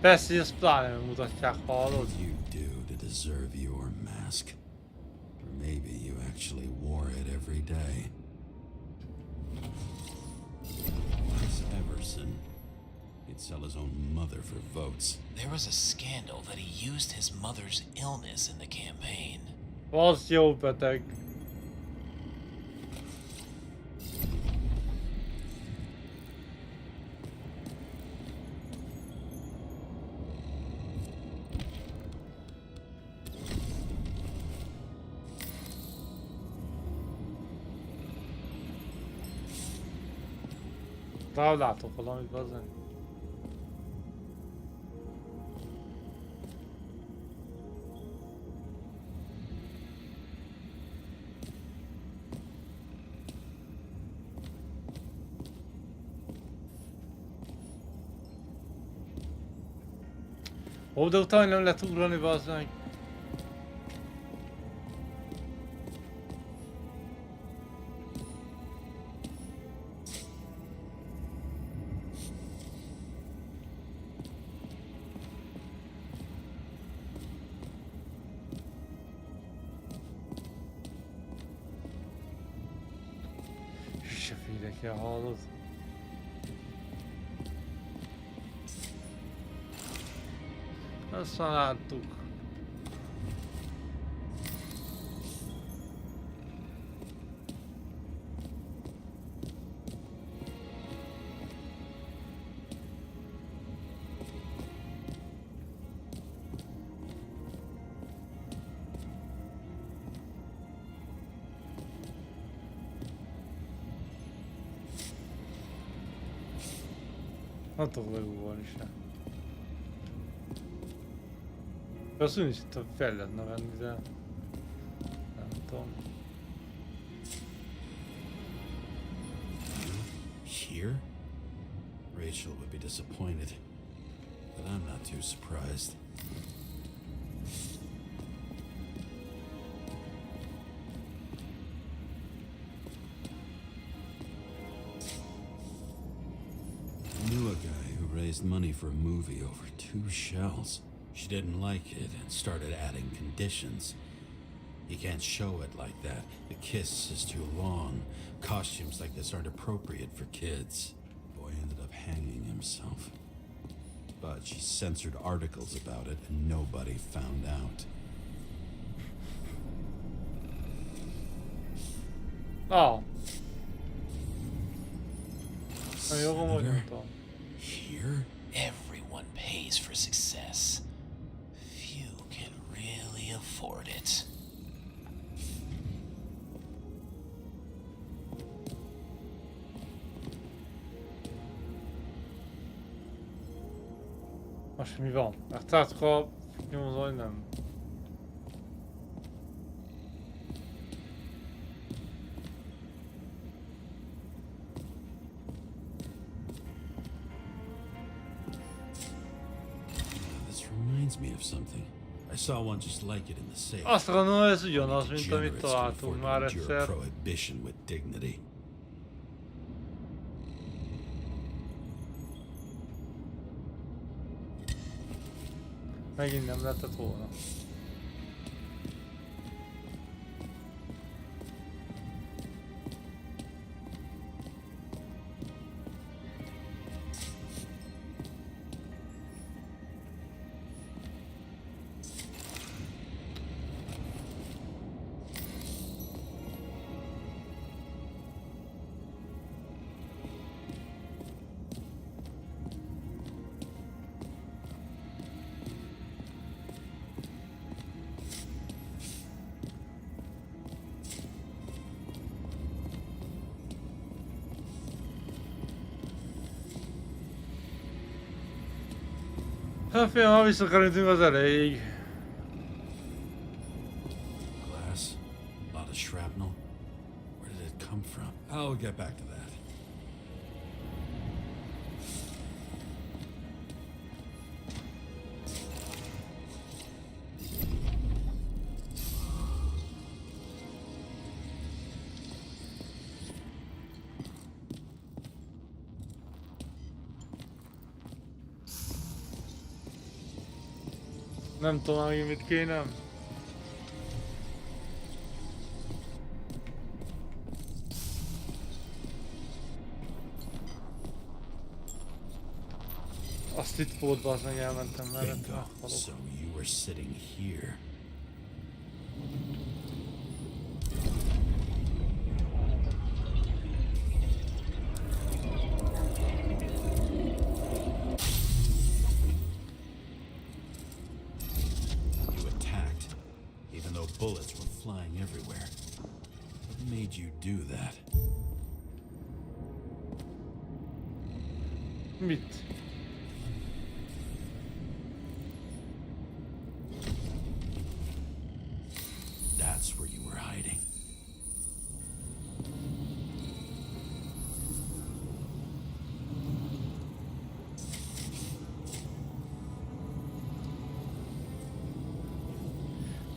Persze, hogy ezt pláne nem mutatják, hallod? What did you do to deserve your mask? Or maybe you actually wore it every day. This Everson, he'd sell his own mother for votes. There was a scandal that he used his mother's illness in the campaign. Az jó beteg. Látok valamit, bazen. Ó, de utána nem lehet ugrani, bazd meg. Se félek el, hallod? Aztán láttuk. Nem tudok megugolni sem. Azt úgy is itt fel lehetne venni, de nem tudom. Here? Rachel would be disappointed, but I'm not too surprised. I knew a guy who raised money for a movie over 2 shells. She didn't like it and started adding conditions. You can't show it like that. The kiss is too long. Costumes like this aren't appropriate for kids. The boy ended up hanging himself. But she censored articles about it and nobody found out. Oh. Senator? Here? Everyone pays for success. Few can really afford it. Most mi van? Megtaláltuk a nyomozó, vagy nem? This reminds me of something. I saw one just like it in the safe. Azt gondolom, ez ugyanaz, mint amit Degenerates can találtunk afford már to endure egyszer. prohibition with dignity. Megint nem lehetett volna. Hát fiam, ha visszakerültünk, az elég. Glass, a lot of shrapnel. Where did it come from? I'll get back to that. Nem tudom, hogy mit kéne. Azt itt volt, bazd meg, elmentem mellette. Bingo. So you were sitting here. You attacked, even though bullets were flying everywhere. What made you do that? Mit? That's where you were hiding.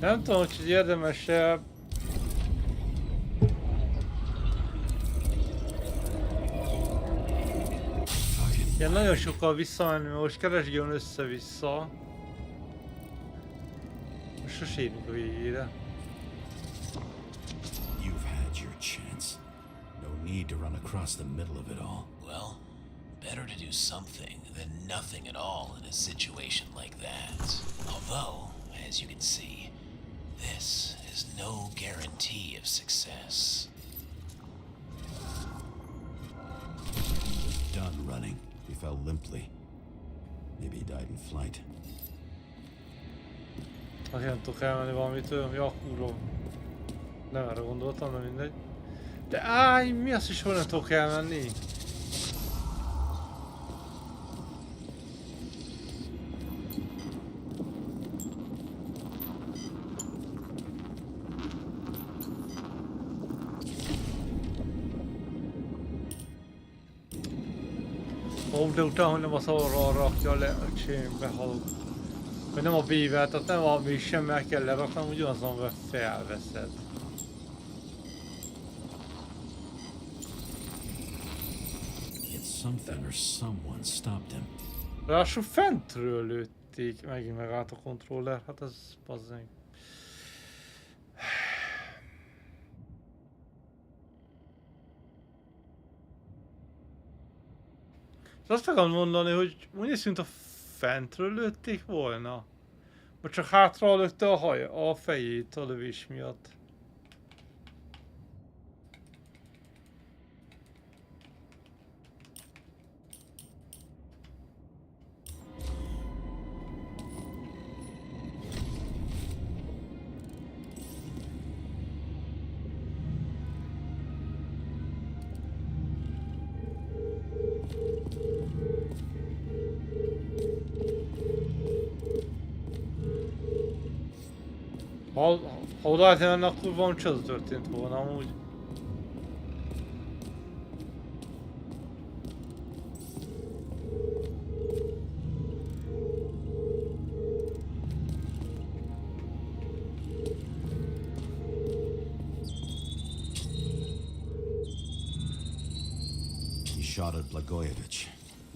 Nem tudom, hogy érdemes-e... Ilyen nagyon sokkal visszamenni, mert most keresgéljen össze-vissza. Most sose érünk a végére. You've had your chance. No need to run across the middle of it all. Well, better to do something than nothing at all in a situation like that. Although, as you can see, this is no guarantee of success. Done running. He fell limply. Maybe he died in flight. Azért nem tudok elmenni valamitől. Ja, kurva. Nem erre gondoltam, de mindegy. De áj, mi az is, hogy nem tudok elmenni? Ó, de utána, hogy nem az arra rakja le, a csémbe halok. Vagy nem a B-vel, tehát nem a mi semmel kell leraknom, ugyanazon, amivel felveszed. Something or someone stopped him. Ráadásul fentről lőtték, megint megállt a kontroller, hát ez bazzeg. Azt akarom mondani, hogy úgy szint a fentről lőtték volna. Vagy csak hátra lökte a fejét a lövés miatt. Ha oda lehet menni, akkor valami csoda történt volna amúgy. He shot at Blagojevich.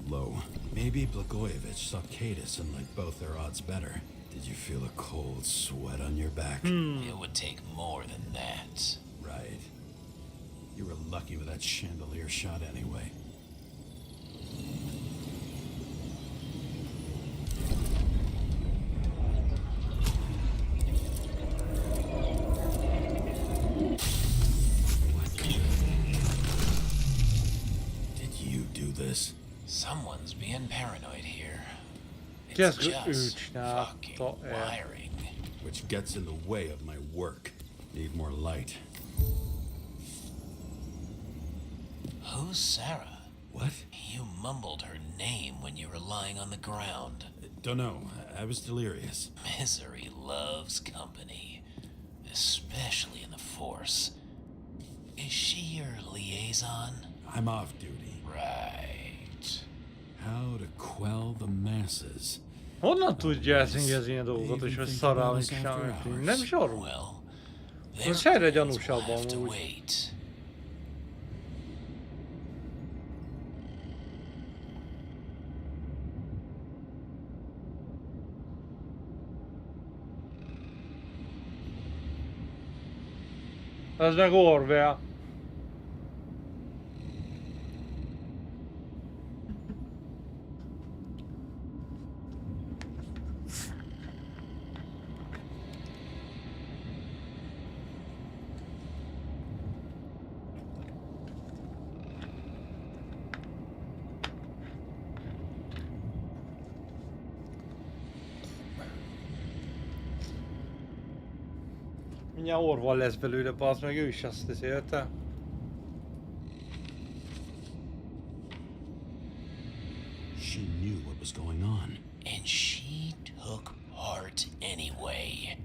Low. Maybe Blagojevich saw Kadis and liked both their odds better. Did you feel a cold sweat on your back? It would take more than that. Right. You were lucky with that chandelier shot anyway. What? Did you do this? Someone's being paranoid here. Just fucking wiring. Which gets in the way of my work. Need more light. Who's Sarah? What? You mumbled her name when you were lying on the ground. Don't know. I was delirious. Misery loves company, especially in the Force. Is she your liaison? I'm off duty. Right. How to quell the masses. Honnan tudja elszínyezni ilyen dolgokat, és hogy szarál, és semmi. Nem is arról. Well, Most egyre gyanúsabb have to amúgy. wait. Ez meg Orwell. Mindjárt Orwell lesz belőle, bazd meg, ő is azt élte. She knew what was going on. And she took part anyway.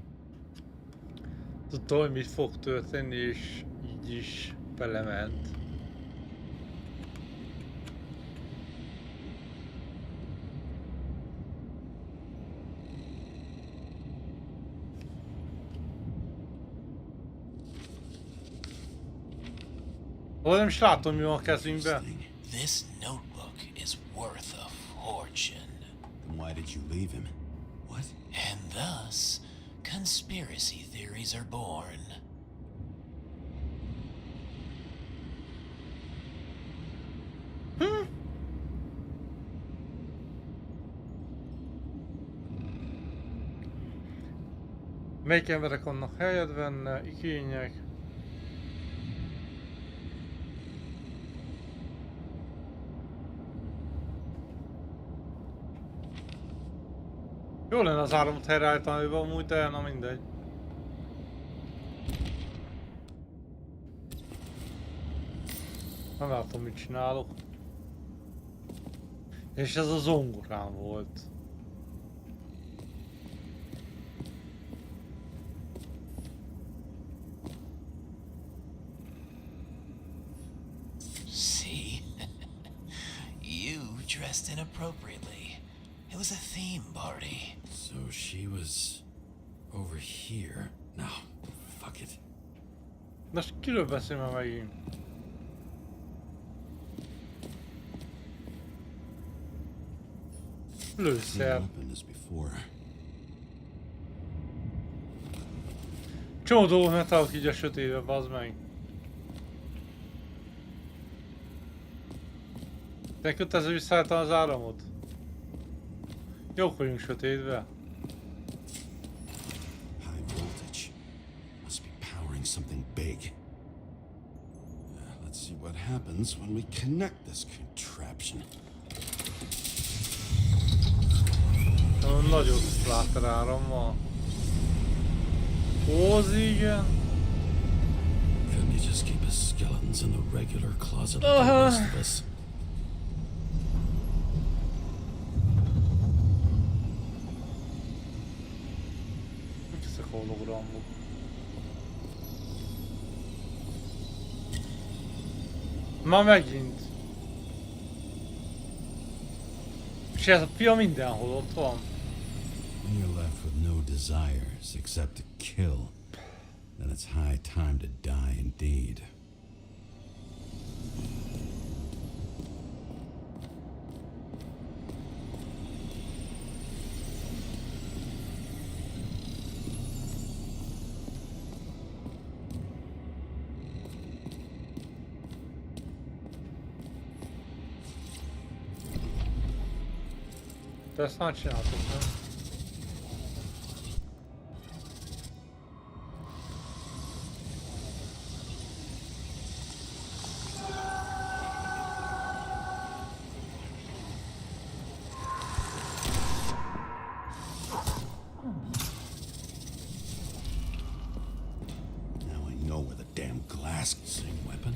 Tudta, hogy mit fog történni, és így is belement. Ó, nem is látom, mi van a kezünkben. This notebook is worth a fortune. Then why did you leave him? What? And thus, conspiracy theories are born. Melyik emberek vannak helyet benne, igények. Jó lenne az áramot helyreállítani, amúgy, de na mindegy. Nem látom, mit csinálok. És ez a zongorám volt. See? You dressed inappropriately. It was a theme party. So she was over here. No, fuck it. De most kiről beszél már megint? Lőszer. Opened this before. Csomó dolgok ne találok így a sötétbe, bazd meg. De kötelező visszaállítani az áramot. Jók vagyunk sötétbe. High voltage. Must be powering something big. Let's see what happens when we connect this contraption. Nagyobb láteráram van. Igen. Couldn't you just keep his skeletons in the regular closet like the rest of us? Ezek a hologramok. Ma megint. És ez a fia mindenhol ott van. When you're left with no desires except to kill, then it's high time to die indeed. De ezt már csináltuk, nem? Now I know where the damn glass. Same weapon?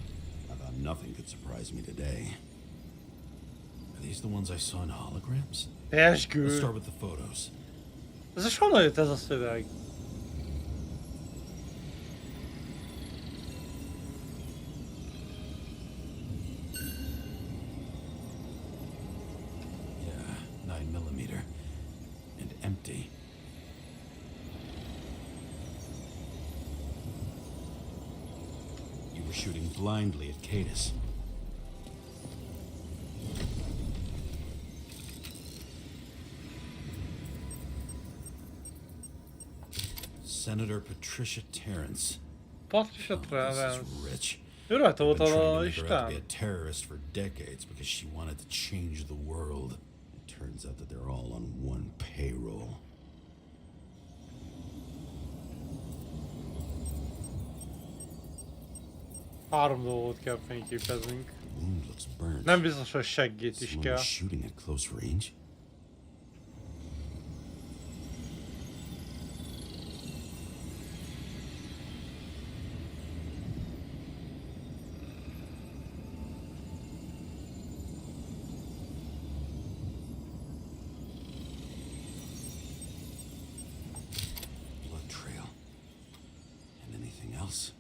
I thought nothing could surprise me today. Are these the ones I saw in holograms? Let's Eskü. start with the photos. Ez is honnan jött ez a szöveg? Yeah, 9mm. And empty. You were shooting blindly at Cadus. Senator Patricia Terrence. Patricia This Terrence. is rich. Ő rajta volt Been trying a to make her out to be listán. a terrorist for decades because she wanted to change the world. It turns out that they're all on one payroll. Három dolgot kell fényképeznünk. The wound looks burnt. Nem biztos, hogy seggét is Someone kell. was shooting at close range. Blood trail. And anything else?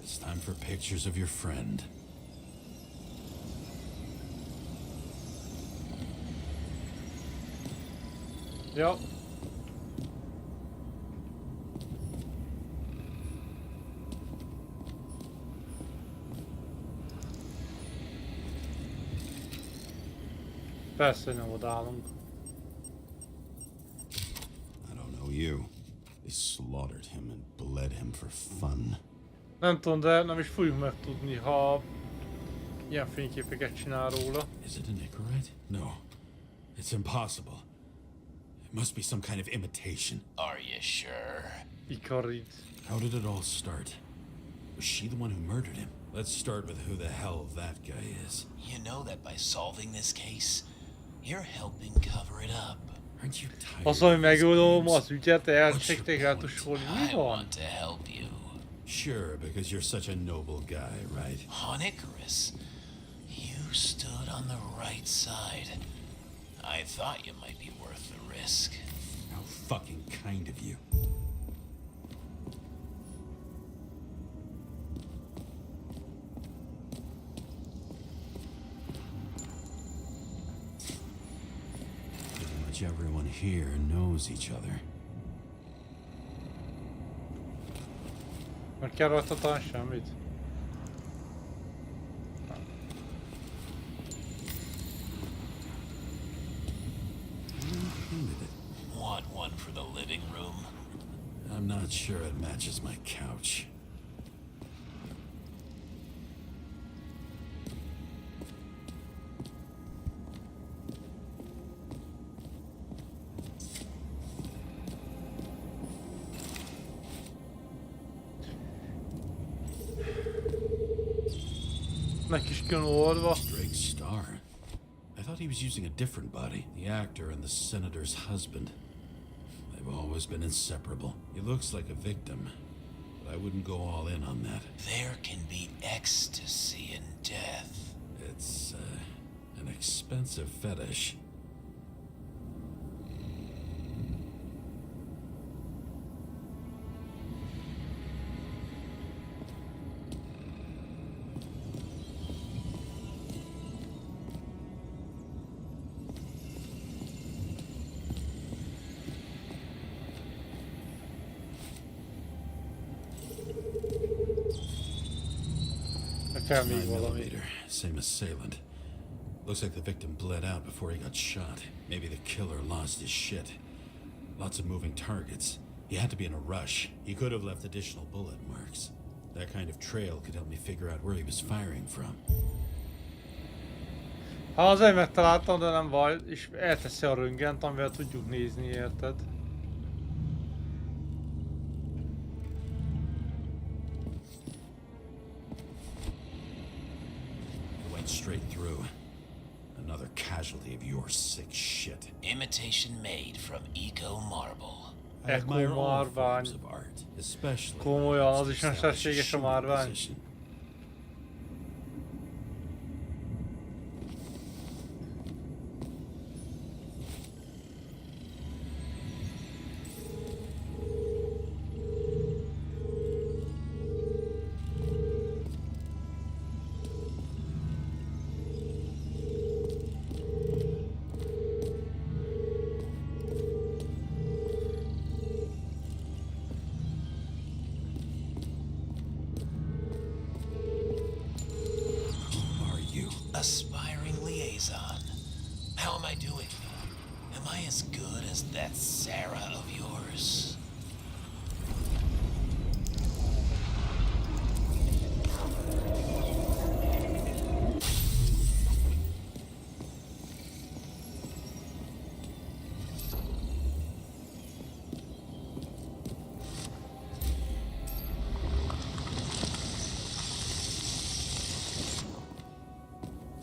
It's time for pictures of your friend. Ja. Persze nem odállunk. I don't know you. They slaughtered him and bled him for fun. Nem tudom, de nem is fogjuk megtudni, ha ilyen fényképeket csinál róla. Is it an Icarite? No. It's impossible. It must be some kind of imitation. Are you sure? Ikarit. How did it all start? Was she the one who murdered him? Let's start with who the hell that guy is. You know that by solving this case, you're helping cover it up. Aren't you tired? Az, hogy of these megoldom games? az ügyet, elcsíkték eltusolni. Mi I van? want to help you. Sure, because you're such a noble guy, right? On Icarus, you stood on the right side. I thought you might be worth the risk. How fucking kind of you. Pretty much everyone here knows each other. Meg kell rajta talán semmit? Want one for the living room? I'm not sure it matches my couch. Meg is kijön olvadva. Drake's star. I thought he was using a different body. The actor and the senator's husband. They've always been inseparable. He looks like a victim, but I wouldn't go all in on that. There can be ecstasy in death. It's an expensive fetish. Kell még 9 valami. millimeter, same assailant. Looks like the victim bled out before he got shot. Maybe the killer lost his shit. Lots of moving targets. He had to be in a rush. He could have left additional bullet marks. That kind of trail could help me figure out where he was firing from. Ha azért megtaláltam, de nem baj, és elteszi a röntgent, amivel tudjuk nézni, érted? Went straight through. Another casualty of your sick shit. Imitation made from eco marble. I admire all márvány. forms of art, especially Komolyan, az that is establish mesterséges a shooting márvány. position. Aspiring liaison. How am I doing? Am I as good as that Sarah of yours?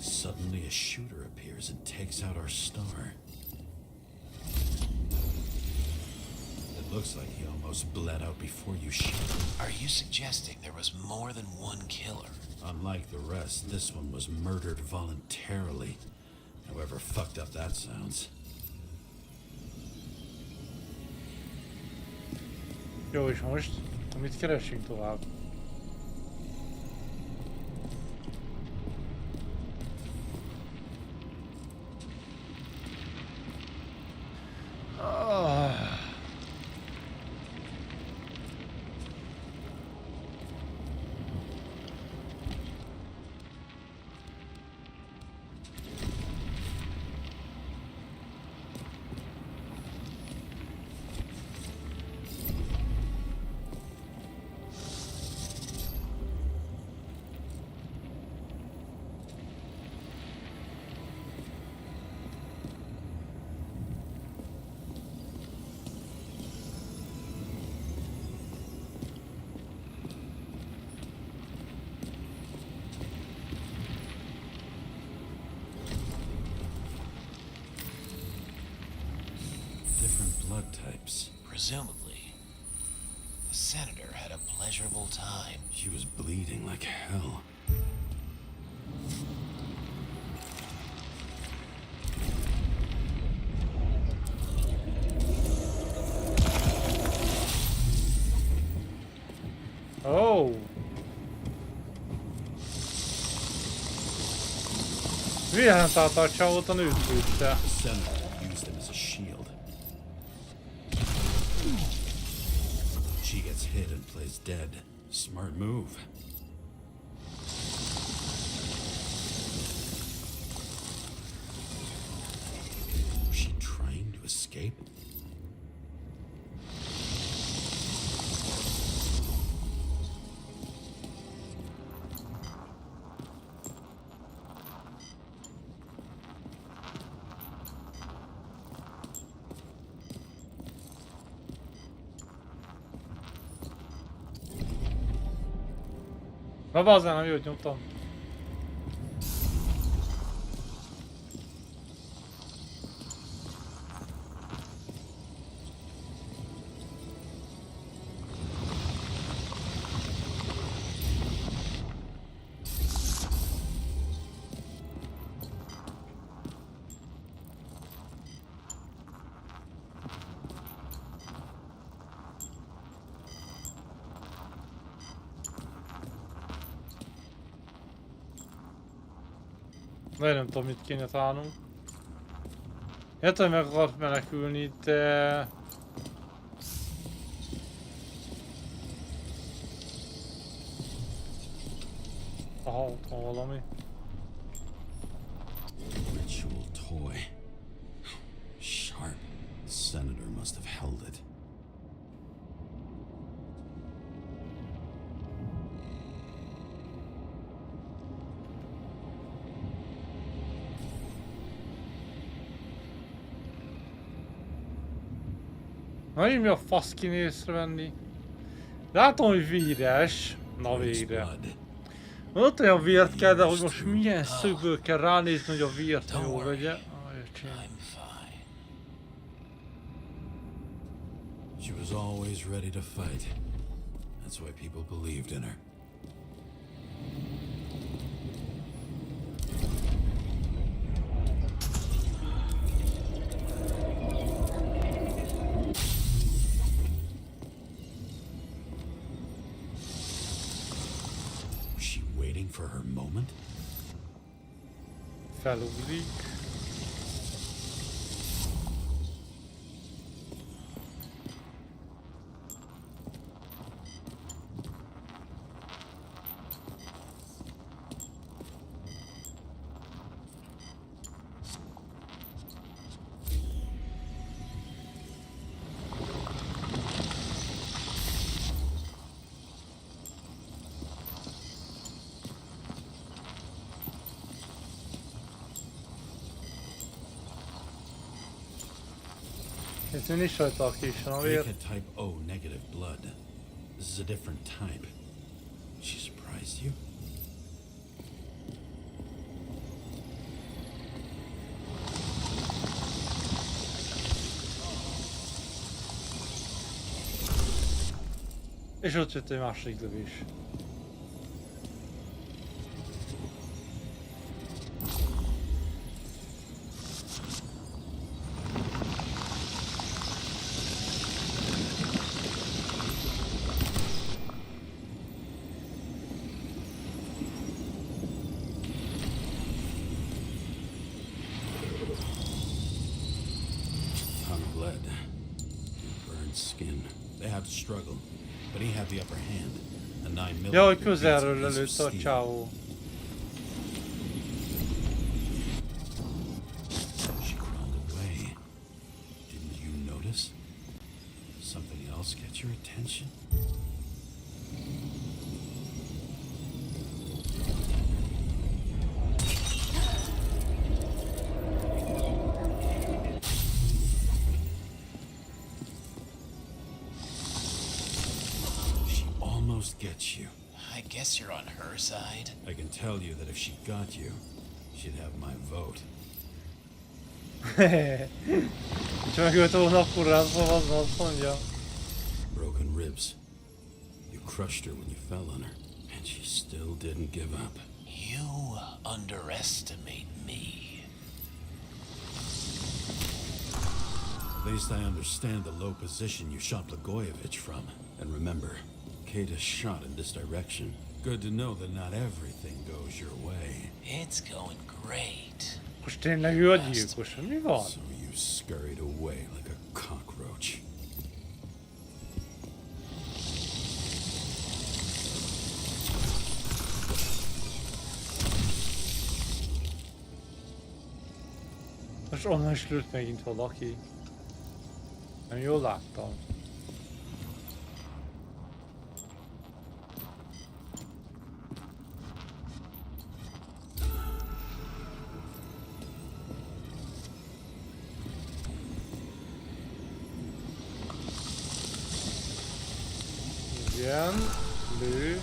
Suddenly a shooter appears and takes out our star. It looks like he almost bled out before you shot him. Are you suggesting there was more than one killer? Unlike the rest, this one was murdered voluntarily. However fucked up that sounds. Jó, és most, amit keressünk tovább? blood types. Presumably, the senator had a pleasurable time. She was bleeding like hell. Oh! Milyen találta a csávót a nőt lőtte? The senator used him as a shield. She gets hit and plays dead. Smart move. Was she trying to escape? Na bazen, ha jót nyomtam. De nem tudom, mit kéne találnunk. Értem, hogy meg akart menekülni, de... Aha, ott van valami. Ritual toy. Sharp. The senator must have held it. Na így mi a fasz kéne észrevenni? Látom, hogy véres. Na végre. Ott olyan vért kell, de hogy most milyen szögből kell ránézni, hogy a vért jól vegye. I'm fine. She was always ready to fight. That's why people believed in her. Was she waiting for her moment? Felugrik. Ez nincs rajta a késen a vér. Make a type O negative blood. This is a different type. She surprised you? És ott jött egy másik lövés. Bled. Burned skin. They have to struggle. But he had the upper hand. A 9mm. Ja, hogy közelről lelőtte a csávó. She crawled away. Didn't you notice? Something else get your attention? Gets you. I guess you're on her side. I can tell you that if she got you, she'd have my vote. Ha megölte volna, akkor rázva azt mondja. Broken ribs. You crushed her when you fell on her, and she still didn't give up. You underestimate me. At least I understand the low position you shot Blagojevich from. And remember, Kate is shot in this direction. Good to know that not everything goes your way. It's going great. Most tényleg ő a gyilkos, mi van? So you scurried away like a cockroach. Most onnan is lőtt megint valaki. Nem jól láttam. Igen, lő,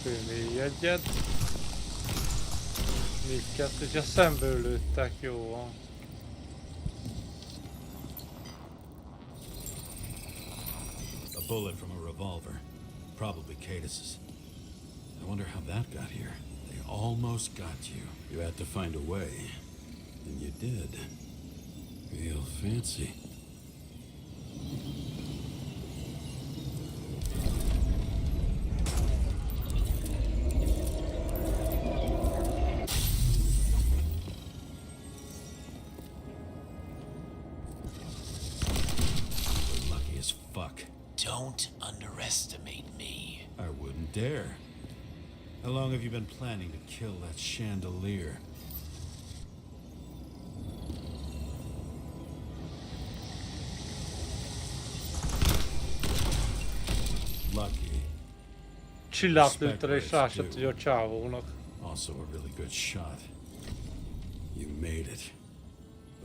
fő egyet. 4-2, hogyha szemből lőttek, jó van. A bullet from a revolver. Probably Cadis's. I wonder how that got here. They almost got you. You had to find a way. And you did. Real fancy. Don't underestimate me. I wouldn't dare. How long have you been planning to kill that chandelier? Lucky. Csillát lőttel és rá se tudja a csávónak. Also a really good shot. You made it.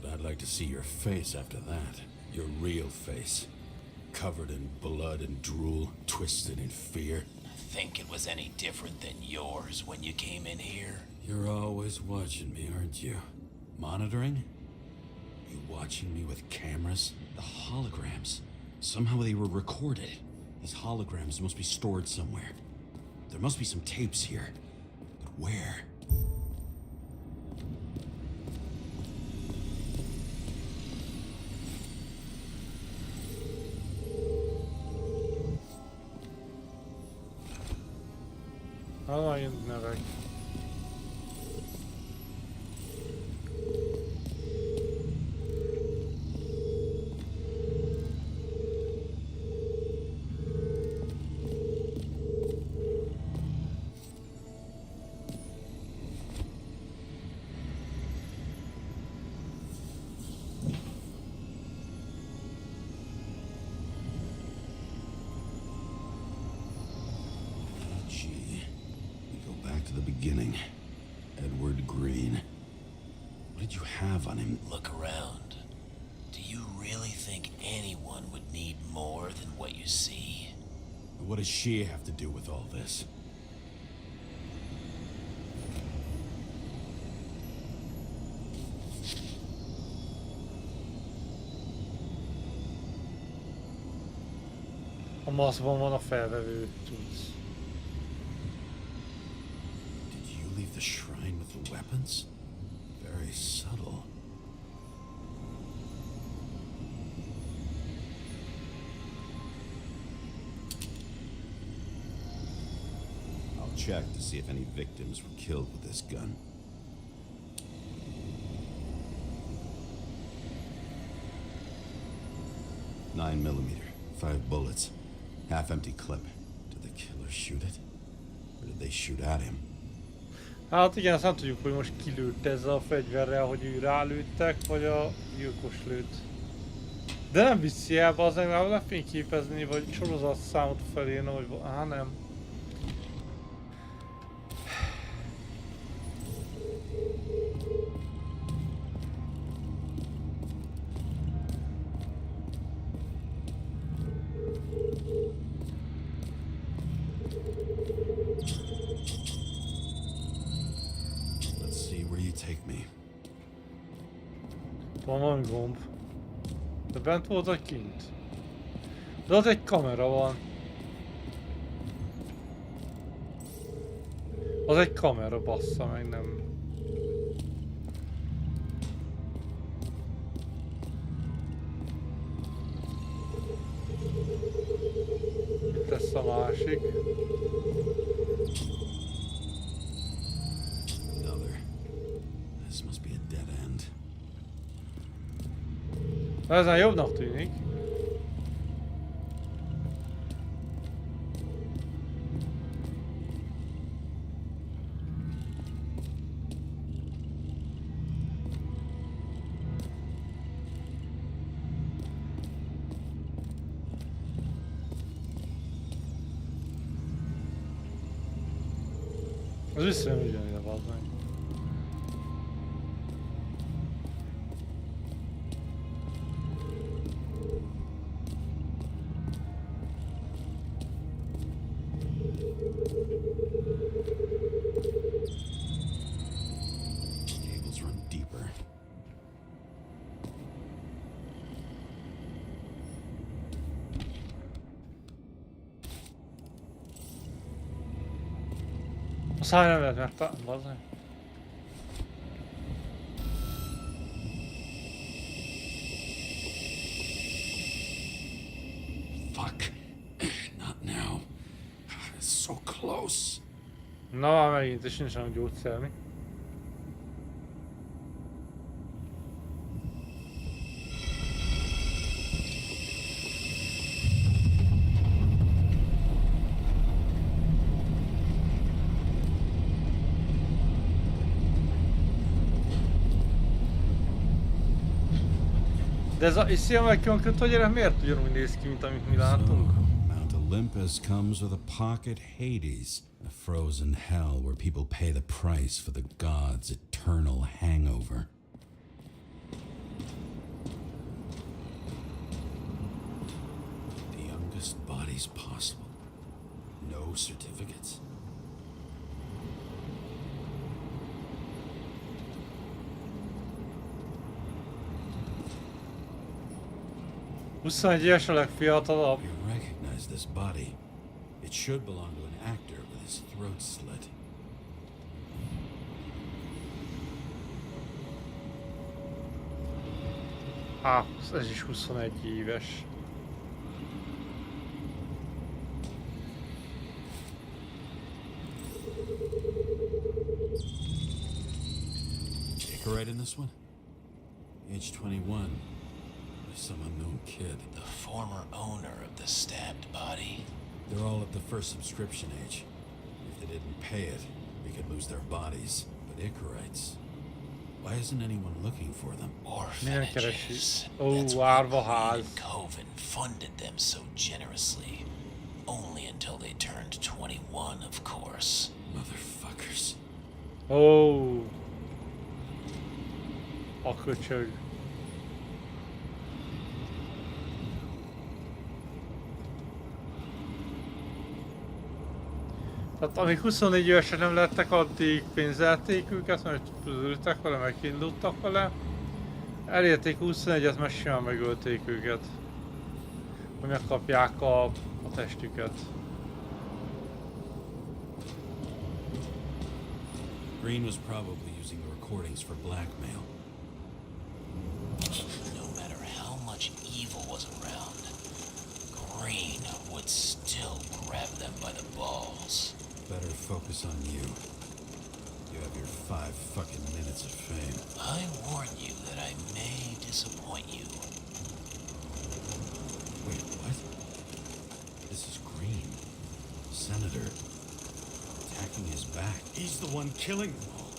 But I'd like to see your face after that. Your real face. Covered in blood and drool, twisted in fear. Think it was any different than yours when you came in here? You're always watching me, aren't you? Monitoring? You watching me with cameras? The holograms. Somehow they were recorded. These holograms must be stored somewhere. There must be some tapes here. But where? Valamint nevek. Green. What did you have on him? Look around. Do you really think anyone would need more than what you see? What does she have to do with all this? A maszkban van a felvevő tudsz. Did you leave the shrine with the weapons? Very subtle. I'll check to see if any victims were killed with this gun. .9mm, 5 bullets, half-empty clip. Did the killer shoot it? Or did they shoot at him? Hát igen, azt nem tudjuk, hogy most ki lőtt ezzel a fegyverrel, hogy ő rálőttek, vagy a gyilkos lőtt. De nem viszi el, az legalább lefényképezni, vagy sorozatszámot felírni, vagy... nem. van valami gomb. De bent volt vagy kint? De ott egy kamera van. Az egy kamera, bassza meg, nem... Itt lesz a másik. Another. This must be a dead end. Ezen jobbnak tűnik. Az visszajön ugyanide, bazd meg. Cables run deeper. A száj nem lehet megtalálni, bazd meg. Fuck. Not now. It's so close. Na már megint, és nincs olyan gyógyszer, mi? De ez a iszi meg konkrét, hogy gyerek miért ugyanúgy néz ki, mint amit mi látunk? Mount Olympus comes with a pocket Hades, a frozen hell where people pay the price for the gods' eternal hangover. The youngest bodies possible. No certificates. 21 éves a legfiatalabb. You recognize this body. It should belong to an actor with his throat slit. Ez is 21 éves. Take a right in this one? Age 21. Some unknown kid. The former owner of the stabbed body. They're all at the first subscription age. If they didn't pay it, we could lose their bodies. But Icarites, why isn't anyone looking for them? Orphanages. Oh, That's why Arvohaz. Green and Coven funded them so generously. Only until they turned 21, of course. Motherfuckers. Oh. A köcsög. Tehát amíg 24 évesek nem lettek, addig pénzelték őket, mert ültek vele, megindultak vele. Elérték 21-et, mert simán megölték őket. Hogy megkapják a testüket. Green was probably using the recordings for blackmail. No matter how much evil was around, Green would still grab them by the balls. Better focus on you. You have your 5 fucking minutes of fame. I warn you that I may disappoint you. Wait, what? This is Green. Senator. Attacking his back. He's the one killing them all.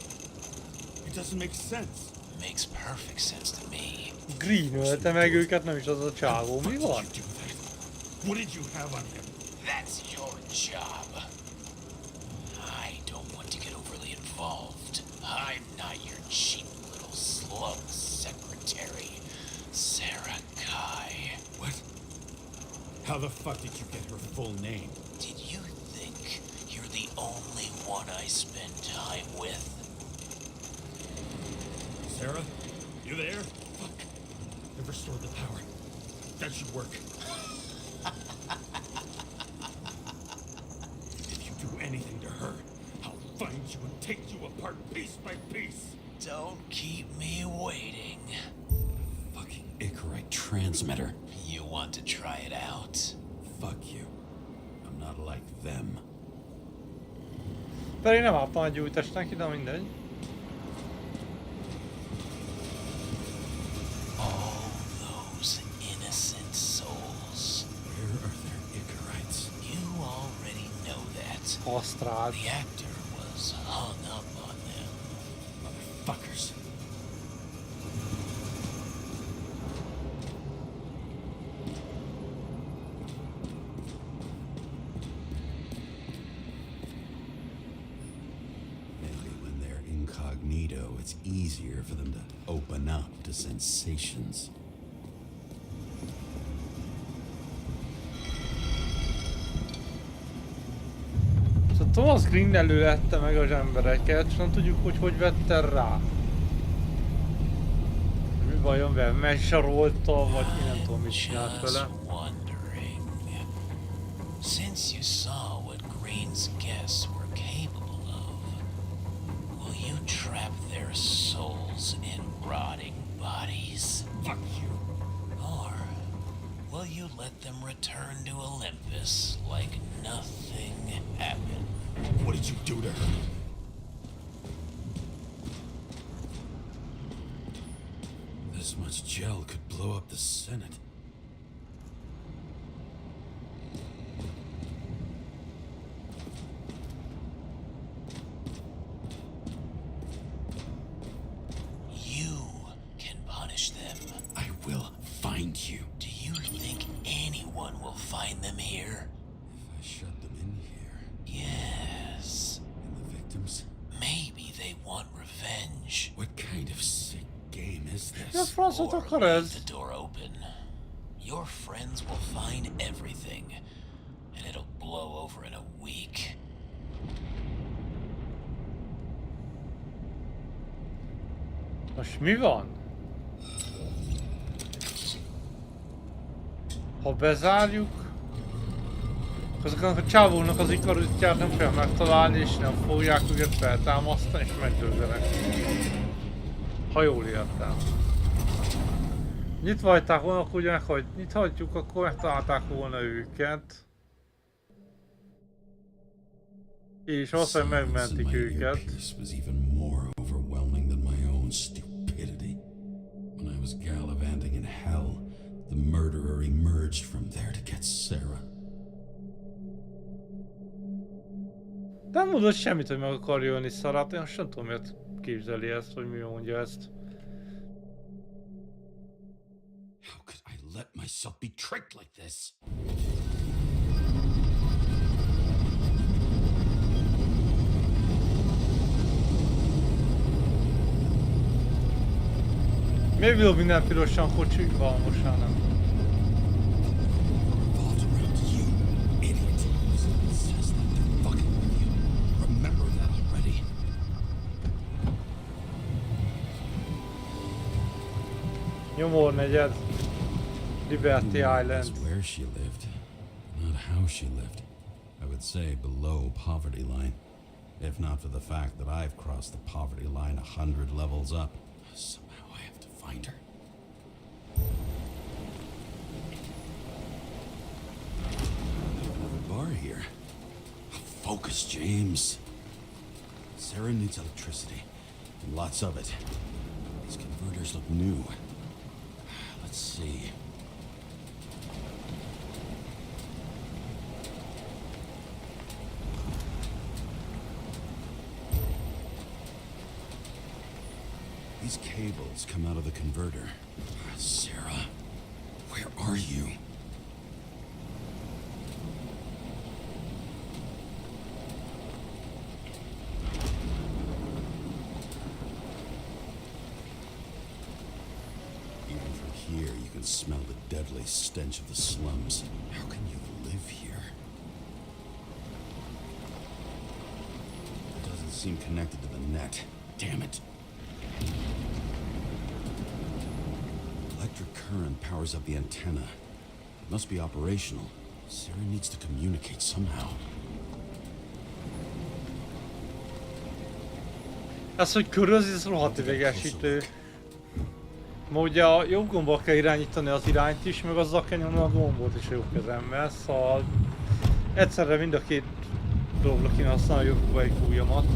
It doesn't make sense. Makes perfect sense to me. Green-ről meg őket, nem is az a csávó. Mi van? What did you have on him? That's your job. I don't want to get overly involved. I'm not your cheap little slum secretary, Sarah Kai. What? How the fuck did you get her full name? Did you think you're the only one I spend time with? Sarah? You there? Fuck. restored the power. That should work. If you do anything to her, I'll find you and take you apart piece by piece. Don't keep me waiting. Fucking Icarite transmitter. You want to try it out? Fuck you. I'm not like them. Pedig nem álltam egy gyújtást neki, de mindegy. All those innocent souls. Where are their Icarites? You already know that. Asztrál. The actor was hung up on them. Motherfuckers. Maybe when they're incognito, it's easier for them to open up to sensations. Szóval Thomas Green előette meg az embereket, és nem tudjuk, hogy vette rá. Mi vajon vele? Megsarolta, vagy én nem tudom, mit csinált vele. Just wondering. Since you saw what Green's guests were capable of, will you trap their souls in rotting bodies? Fuck you. Or will you let them return to Olympus like nothing happened? What did you do to her? This much gel could blow up the Senate. You can punish them. I will find you. Do you think anyone will find them here? If I shut them in here, Yes. and the victims, Maybe they want revenge. what kind of sick game is Ja, this? francot Or akar leave ez? the door open. Your friends will find everything, and it'll blow over in a week. Most mi van? Ha bezárjuk, azoknak a csávóknak az ikaritját nem kell megtalálni, és nem fogják őket feltámasztani, és megdőzzenek. Ha jól értem. Nyitva hagyták volna, akkor ugye hogy nyithatjuk, akkor megtalálták volna őket. És azt, hogy Silence in megmentik my őket. earpiece was even more overwhelming than my own stupidity. When I was gallivanting in hell, the murderer emerged from there to get Sarah. Nem mondott semmit, hogy meg akar jönni Szarát, én most nem tudom, miért képzeli ezt, hogy mi mondja ezt. How could I let myself be tricked like this? Miért vil minden pirosan kocsik van, most már nem? Revolved around you, idiot. Someone says that they're fucking with you. Remember that already. Nyomornegyed. Liberty Island. Is where she lived, not how she lived. I would say below poverty line. If not for the fact that I've crossed the poverty line 100 levels up. Somehow I have to find her. Another bar here. Focus, James. Sarah needs electricity, and lots of it. These converters look new. Let's see. These cables come out of the converter. Sarah, where are you? Even from here, you can smell the deadly stench of the slums. How can you live here? It doesn't seem connected to the net. Damn it. electric current powers up the antenna. It must be operational. Sarah needs to communicate somehow. Ez, hogy köröz, ez rohadt idegesítő. Ma ugye a jobb gombbal kell irányítani az irányt is, meg azzal kell nyomni a gombot is a jobb kezemmel, szóval egyszerre mind a két dologra kéne használni a jobb ujjamat.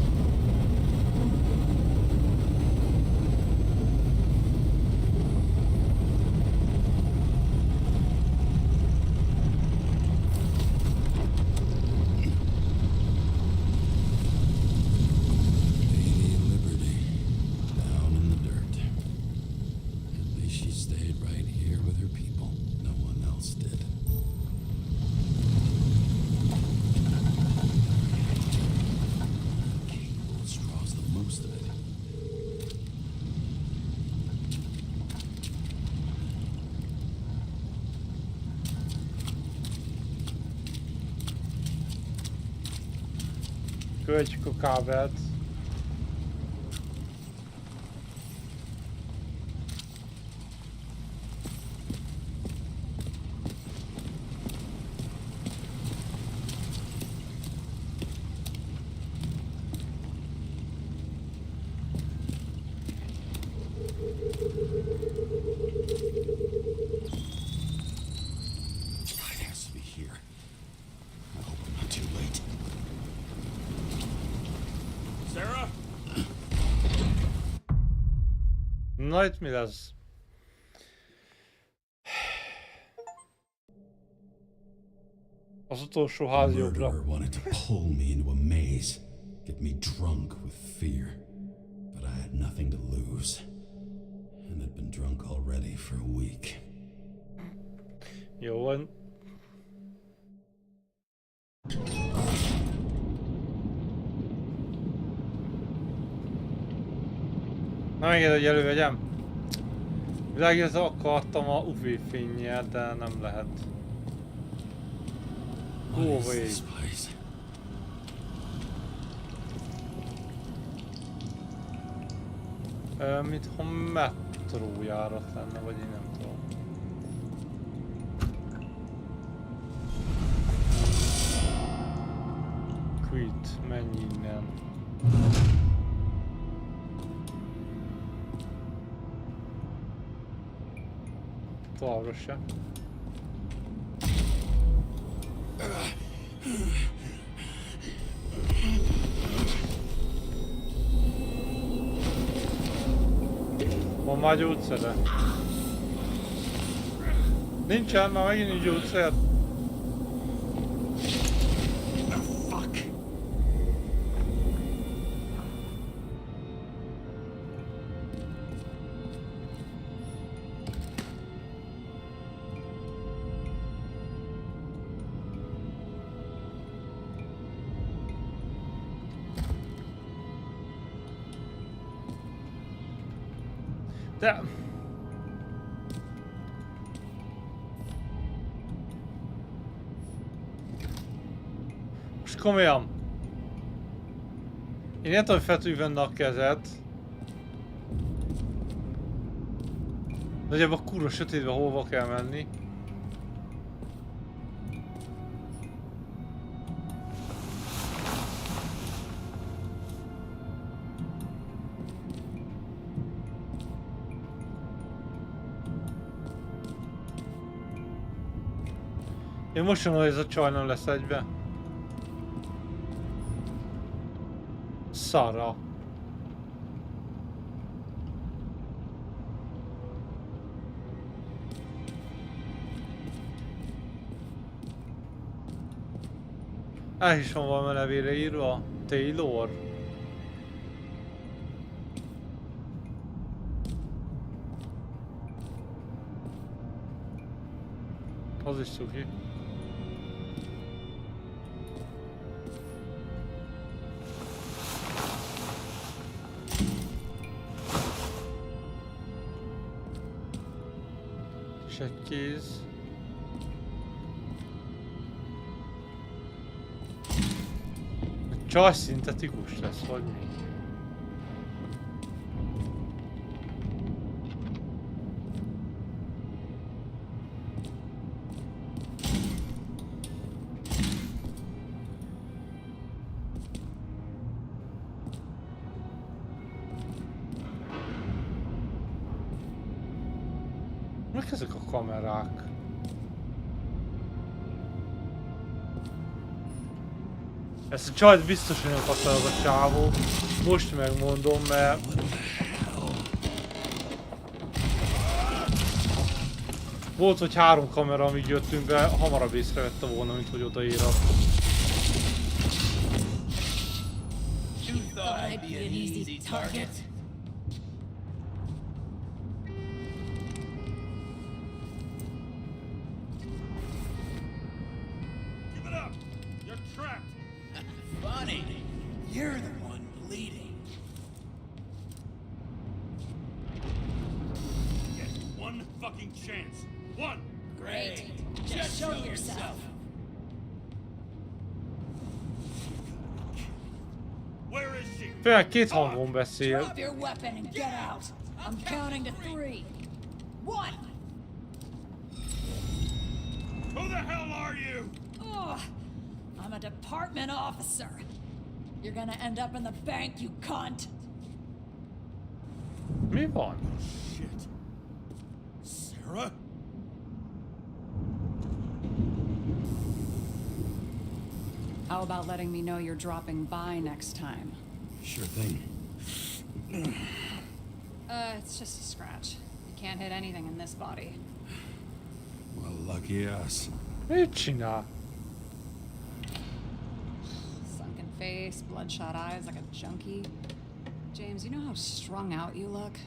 Költjük a kábelt. Na itt mi lesz? Az utolsó házi jobbra. The murderer wanted to pull me into a maze, get me drunk with fear. But I had nothing to lose. And had been drunk already for a week. Jó van. Na megint, hogy elővegyem. Világítani akartam a UV fényjel, de nem lehet. Go away. Mintha metrójárat lenne, vagy én nem tudom. Quit, menj innen. Továbbra sem. Van már gyógyszere? Nincsen, már megint nincs gyógyszer. De... Most komolyan. Én nem tudom, hogy feltűnne a kezed. De ugye a kurva sötétbe hova kell menni. Én most mondom, hogy ez a csaj nem lesz egybe. Szarra. El is van valami nevére írva. Taylor. Az is cuki. És egy kéz. A csaj szintetikus lesz, vagy mi? ezek a kamerák? Ezt a csajt biztos, hogy nem kapta meg a csávó. Most megmondom, mert... Volt, hogy 3 kamera, amíg jöttünk be, hamarabb észrevette volna, mint hogy odaérak. Funny. You're the one bleeding. Get one fucking chance. One. Great. Just show yourself. Where is she? Főleg 2 hangon beszél. Drop your weapon and get out. I'm counting to 3. 1. Who the hell are you? Oh, I'm a department officer. You're gonna end up in the bank, you cunt. Mi van? Shit. Sarah? How about letting me know you're dropping by next time? Sure thing. It's just a scratch. You can't hit anything in this body. Well, lucky us. Mit csinál? Sunken face, bloodshot eyes like a junkie. James, you know how strung out you look?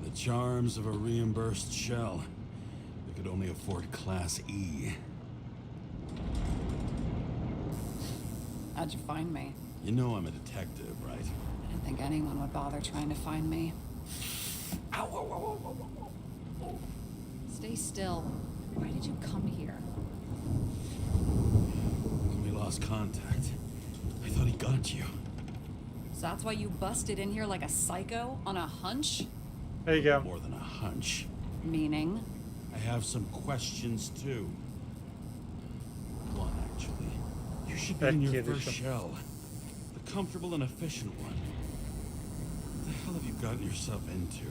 The charms of a reimbursed shell. They could only afford Class E. How'd you find me? You know I'm a detective, right? I didn't think anyone would bother trying to find me. Ow, ow, ow, ow, ow, ow. Stay still. Why did you come here? When we lost contact, I thought he got you. So that's why you busted in here like a psycho on a hunch? Igen. More than a hunch. Meaning? I have some questions too. One, actually. You should be in your first shell. The comfortable and efficient one. What the hell have you gotten yourself into?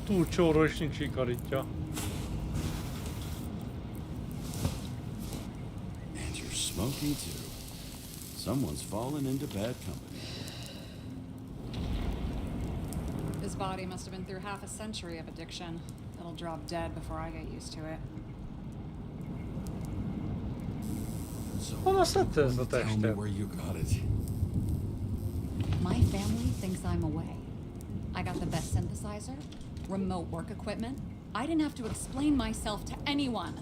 Túl csóró és nincs ikarítja. And you're smoking too. Someone's fallen into bad company. His body must have been through half a century of addiction. It'll drop dead before I get used to it. So, Honnan szedte ez a tell me testet? where you got it. My family thinks I'm away. I got the best synthesizer, remote work equipment. I didn't have to explain myself to anyone.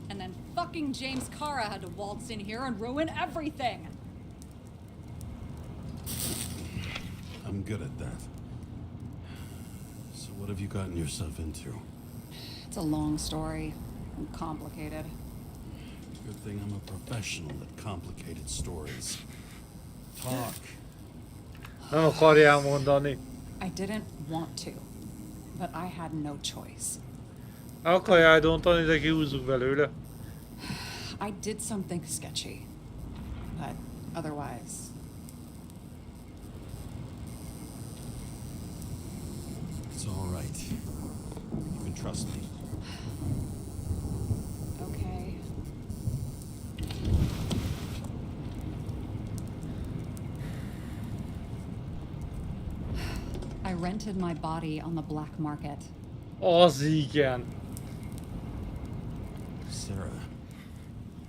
And then fucking James Cara had to waltz in here and ruin everything. I'm good at that. So what have you gotten yourself into? It's a long story and complicated. Good thing I'm a professional at complicated stories. Talk. Nem akarja elmondani. I didn't want to, but I had no choice. El akarja eldontani, de kihúzzuk belőle. I did something sketchy, but otherwise... It's all right. You can trust me. Okay. I rented my body on the black market. Az igen. Sarah,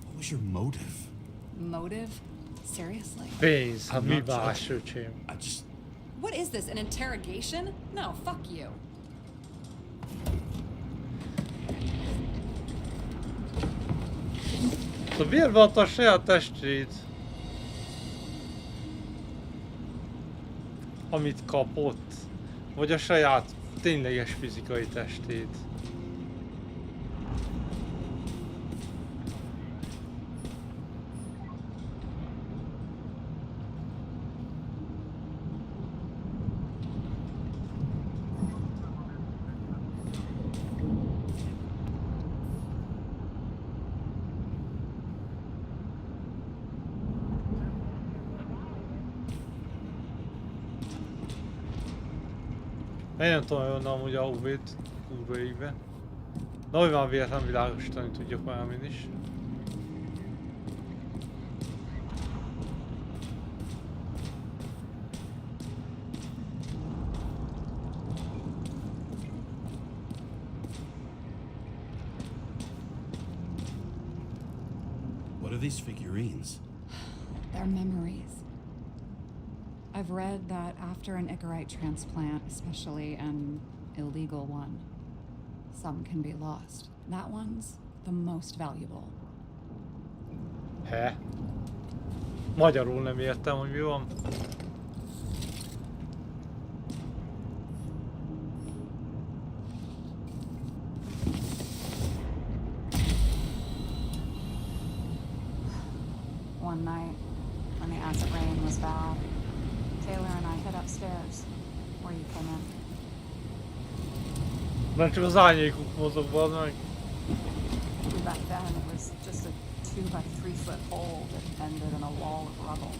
what was your motive? Motive? Seriously? Pénz, hát I'm mi not más, judging. öcsém. I just... What is this, an interrogation? No, fuck you. Szóval miért van a saját testét? Amit kapott? Vagy a saját tényleges fizikai testét? Én nem tudom, hogy onnan amúgy a UV-t kurva égbe. Na, hogy már véletlen világosítani tudjuk már én is. What are these figurines? They're memories. I've read that after an Icarite transplant, especially an illegal one, some can be lost. That one's the most valuable. He? Magyarul nem értem, hogy mi van. One night, when the acid rain was bad, Taylor and I hid upstairs, where you came in. Mert csak az árnyékuk mozog, bazd meg. Back then, it was just a 2 by 3 foot hole that ended in a wall of rubble.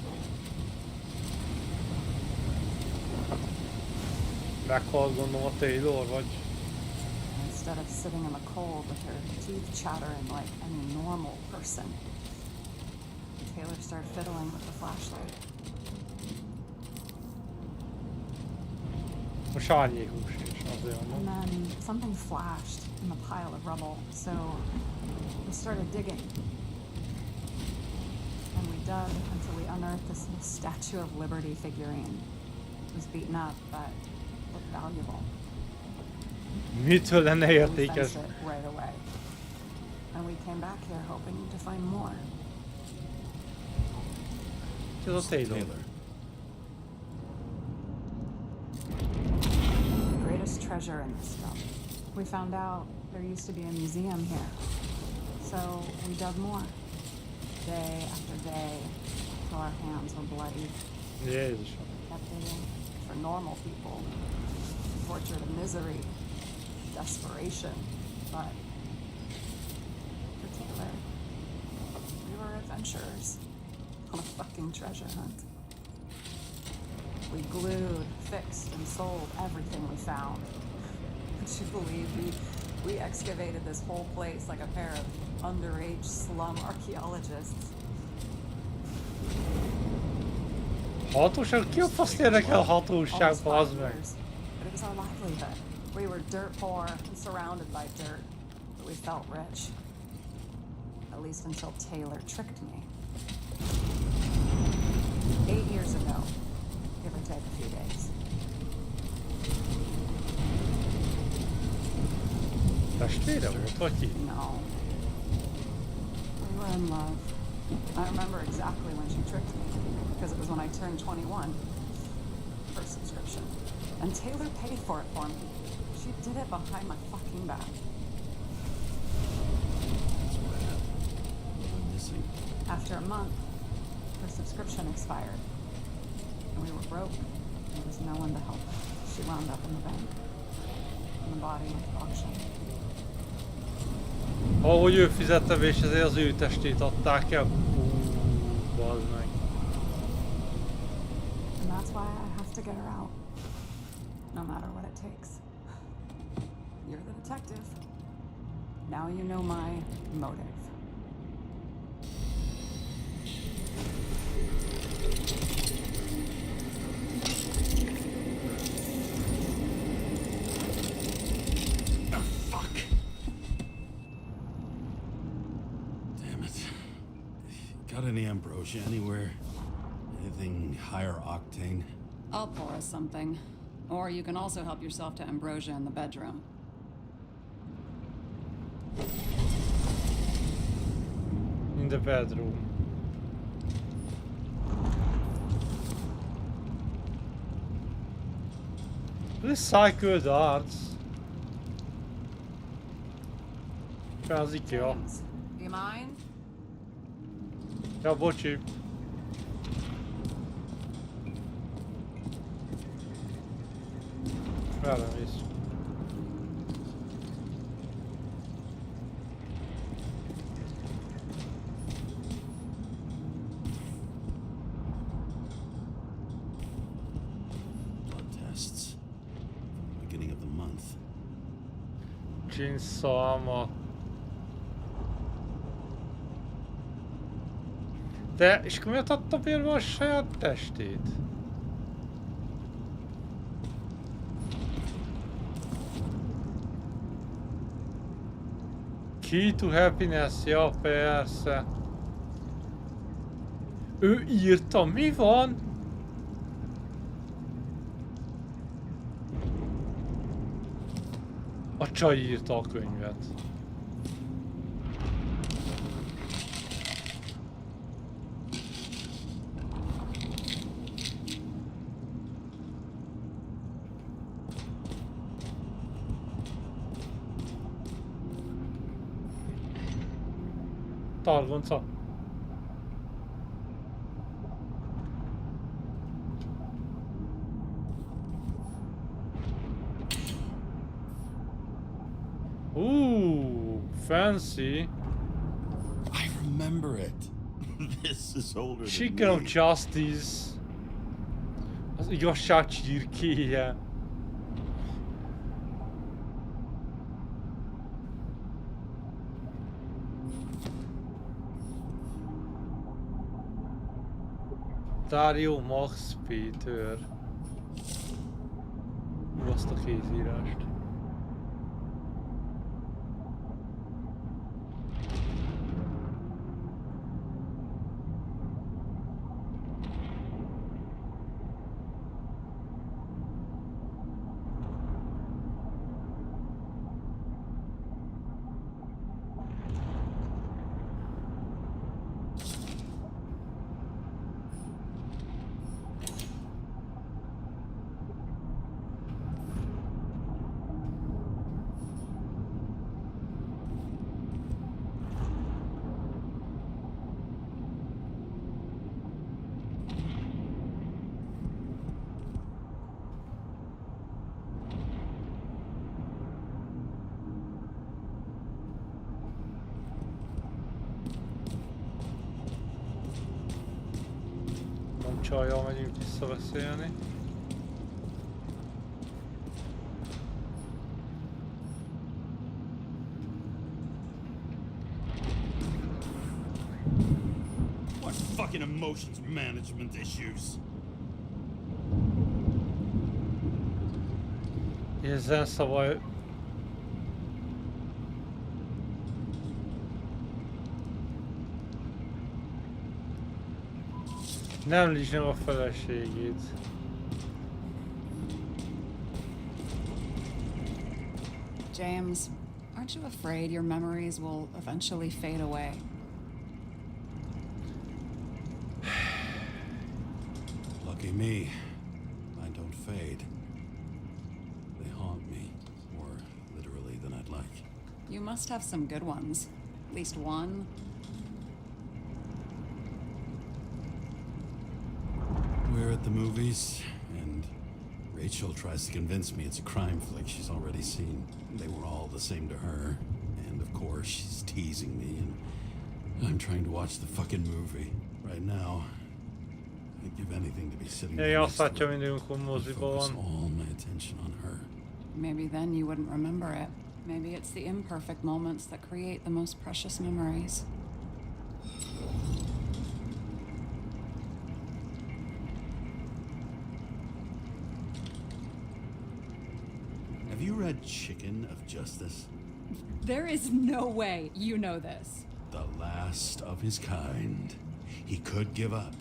Meghalt gondolom a Taylor, vagy? Instead of sitting in the cold with her teeth chattering like any normal person, Taylor started fiddling with the flashlight. Most árnyékuk sincs, azért And mondom. then something flashed in the pile of rubble, so we started digging. And we dug until we unearthed this little Statue of Liberty figurine. It was beaten up, but looked valuable. Mitől lenne We értékes? fenced it right away. And we came back here hoping to find more. Ez a Taylor. The greatest treasure in this stuff. We found out there used to be a museum here. So we dug more. Day after day, till our hands were bloody. Jézusom. Kept digging for normal people. Torture to misery. Desperation. But for Taylor, we were adventurers on a fucking treasure hunt. We glued, fixed, and sold everything we found. Would you believe we excavated this whole place like a pair of underage slum archaeologists? Hatóság? Ki a fasz érdekel a hatóság, Almost 5 bazd meg? years, but it was our livelihood. We were dirt poor and surrounded by dirt, but we felt rich. At least until Taylor tricked me. 8 years ago, give or take a few days. Testvére volt, vagy ki? No. We were in love. I remember exactly when she tricked me, because it was when I turned 21. First subscription. And Taylor paid for it for me. She did it behind my fucking back. That's what I'm missing. After a month, her subscription expired. And we were broke. There was no one to help. She wound up in the bank. And the body was auctioned. Ahogy ő fizette, és ezért az ő testét adták el. Bazd meg. And that's why I have to get her out. No matter what it takes. You're the detective. Now you know my motive. Got any ambrosia anywhere? Anything higher octane? I'll pour us something. Or you can also help yourself to ambrosia in the bedroom. In the bedroom. Recycled arts. Az IKEA. James, you mind? Ja, bocsi. Velem is. Blood tests. Sincs szalma. De, és akkor miért adta bérbe a saját testét? Key to happiness, ja persze. Ő írta, mi van? A csaj írta a könyvet. Targonca. Ooh, fancy. I remember it. This is older Chicken than of me. Justice. Az igazság csirkéje. Dario Max Péter. Azt a kézírást. Csajjal megyünk visszabeszélni. What fucking emotions management issues? Ezen szabály... Nem lítsd a feleségét. James, aren't you afraid your memories will eventually fade away? Lucky me. Mine don't fade. They haunt me, more literally than I'd like. You must have some good ones. At least one. We're at the movies, and Rachel tries to convince me it's a crime flick she's already seen. They were all the same to her, and of course she's teasing me, and I'm trying to watch the fucking movie. Right now, I'd give anything to be sitting there next to her, and focus all my attention on her. Maybe then you wouldn't remember it. Maybe it's the imperfect moments that create the most precious memories. Have you read Chicken of Justice? There is no way you know this. The last of his kind. He could give up,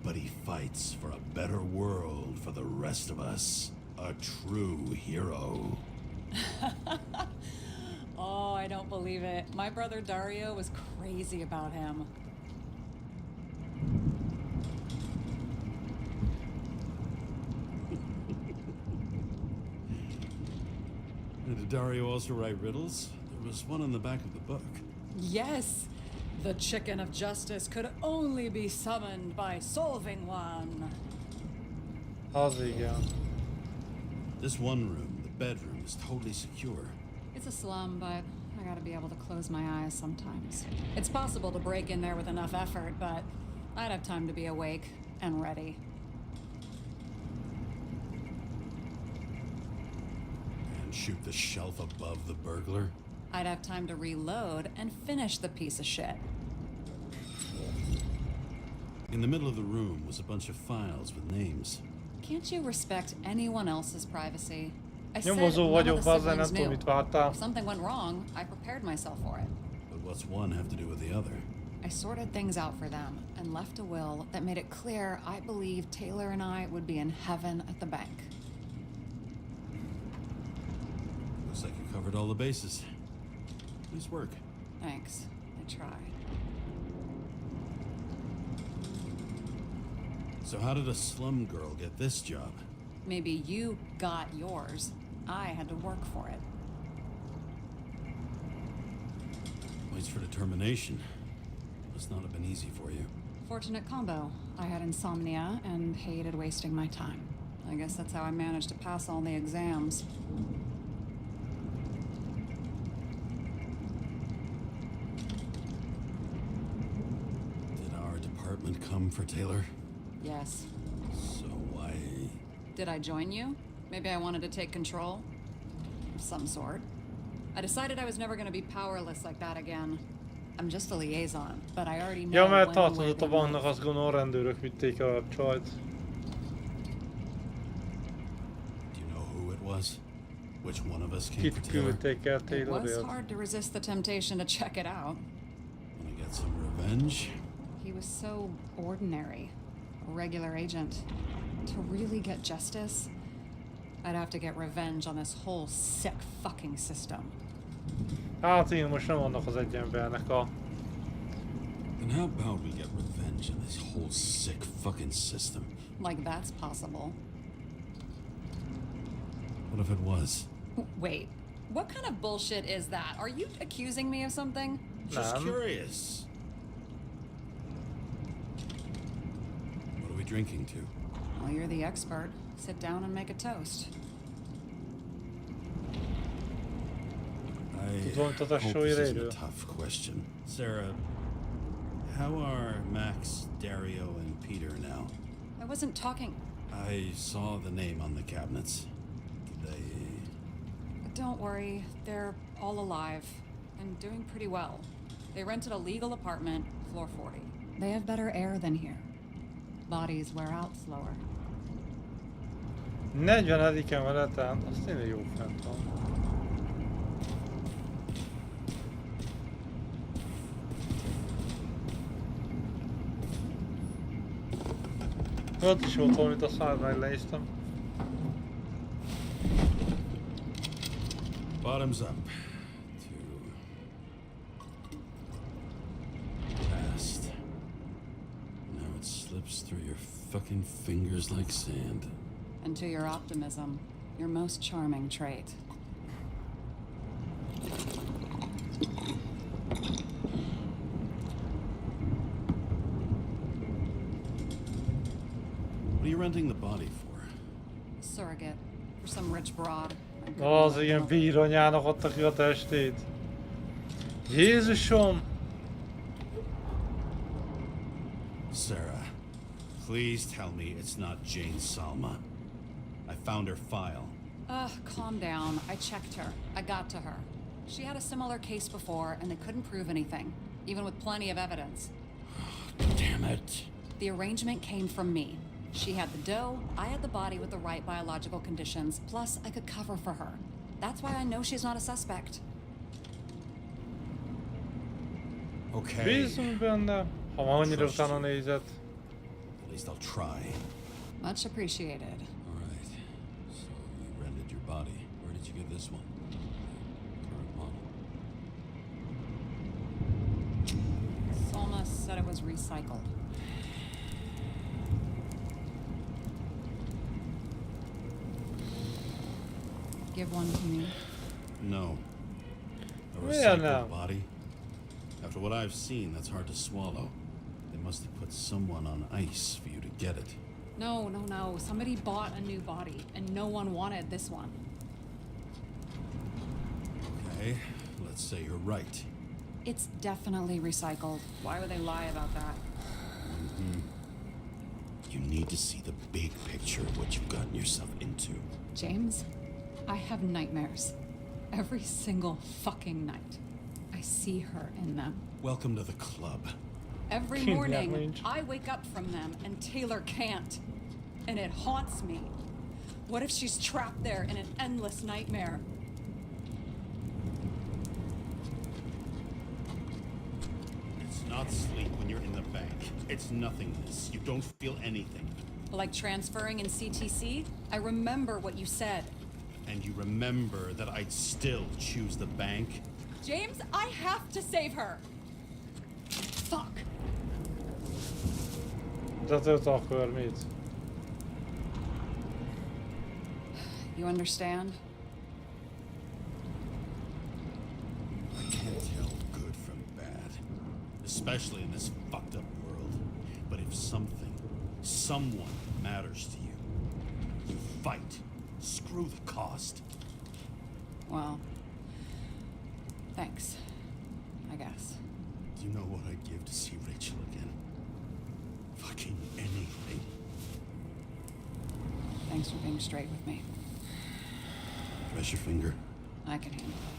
but he fights for a better world for the rest of us. A true hero. Oh, I don't believe it. My brother Dario was crazy about him. Did Dario also write riddles? There was one on the back of the book. Yes, the chicken of justice could only be summoned by solving one. Az igen. This one room, the bedroom, is totally secure. It's a slum, but I gotta be able to close my eyes sometimes. It's possible to break in there with enough effort, but I'd have time to be awake and ready. And Shoot the shelf above the burglar? I'd have time to reload and finish the piece of shit. In the middle of the room was a bunch of files with names. Can't you respect anyone else's privacy? I said Nyomozó none vagyok, of the bazzá, nem siblings tudom, knew. mit vártál. If something went wrong, I prepared myself for it. But what's one have to do with the other? I sorted things out for them and left a will that made it clear I believed Taylor and I would be in heaven at the bank. Looks like you covered all the bases. Nice work. Thanks. I tried. So how did a slum girl get this job? Maybe you got yours. I had to work for it. Waits for determination. Must not have been easy for you. Fortunate combo. I had insomnia and hated wasting my time. I guess that's how I managed to pass all the exams. Did our department come for Taylor? Yes. So why... Did I join you? Maybe I wanted to take control? Of some sort. I decided I was never going to be powerless like that again. I'm just a liaison, but I already know Ja, mert when and where tartozott a they banknak, move. azt gondolom a rendőrök vitték el a csajt. Do you know who it was? Which one of us came Kit for Taylor? küldték el It was Taylorért. hard to resist the temptation to check it out. Wanna get some revenge? He was so ordinary. A regular agent. To really get justice, I'd have to get revenge on this whole sick fucking system. Hát én most nem annak az egy embernek a... Then how about we get revenge on this whole sick fucking system? Like that's possible. What if it was? Wait, what kind of bullshit is that? Are you accusing me of something? Just Nem. curious. What are we drinking to? Well, you're the expert. Sit down and make a toast. I Tudom, hope tesói this isn't a rejtő. tough question. Sarah, how are Max, Dario, and Peter now? I wasn't talking. I saw the name on the cabinets. They... Don't worry, they're all alive and doing pretty well. They rented a legal apartment, floor 40. They have better air than here. Bodies wear out slower. 40. emeleten, az tényleg jó fent van. Ott is volt valamit, azt már megnéztem. Bottoms up. To... past. Now it slips through your fucking fingers like sand. And to your optimism, your most charming trait. What are you renting the body for? Surrogate. For some rich broad. Az ilyen bíranyának adta ki a testét. Jézusom! Sarah, please tell me it's not Jane Salma. I found her file. Calm down. I checked her. I got to her. She had a similar case before, and they couldn't prove anything, even with plenty of evidence. Damn it. The arrangement came from me. She had the dough, I had the body with the right biological conditions, plus I could cover for her. That's why I know she's not a suspect. Okay. Bízunk benne, ha már annyira utána nézett. At least I'll try. Much appreciated. Alright. So you rented your body. Where did you get this one? Current model. Salma said it was recycled. Give one to me. No. A Yeah, recycled no. body? After what I've seen, that's hard to swallow. They must have put someone on ice for you to get it. No. Somebody bought a new body, and no one wanted this one. Okay, let's say you're right. It's definitely recycled. Why would they lie about that? You need to see the big picture of what you've gotten yourself into. James, I have nightmares. Every single fucking night. I see her in them. Welcome to the club. Every Yeah, morning, range. I wake up from them and Taylor can't. And it haunts me. What if she's trapped there in an endless nightmare? It's not sleep when you're in the bank. It's nothingness. You don't feel anything. Like transferring in CTC? I remember what you said. And you remember that I'd still choose the bank? James, I have to save her! Fuck. Dat őt akar mit? You understand? I can't tell good from bad. Especially in this fucked up world. But if something, someone matters to you, you fight. Screw the cost. Well, thanks, I guess. Do you know what I'd give to see Rachel again? Fucking anything. Thanks for being straight with me. Press your finger. I can handle it.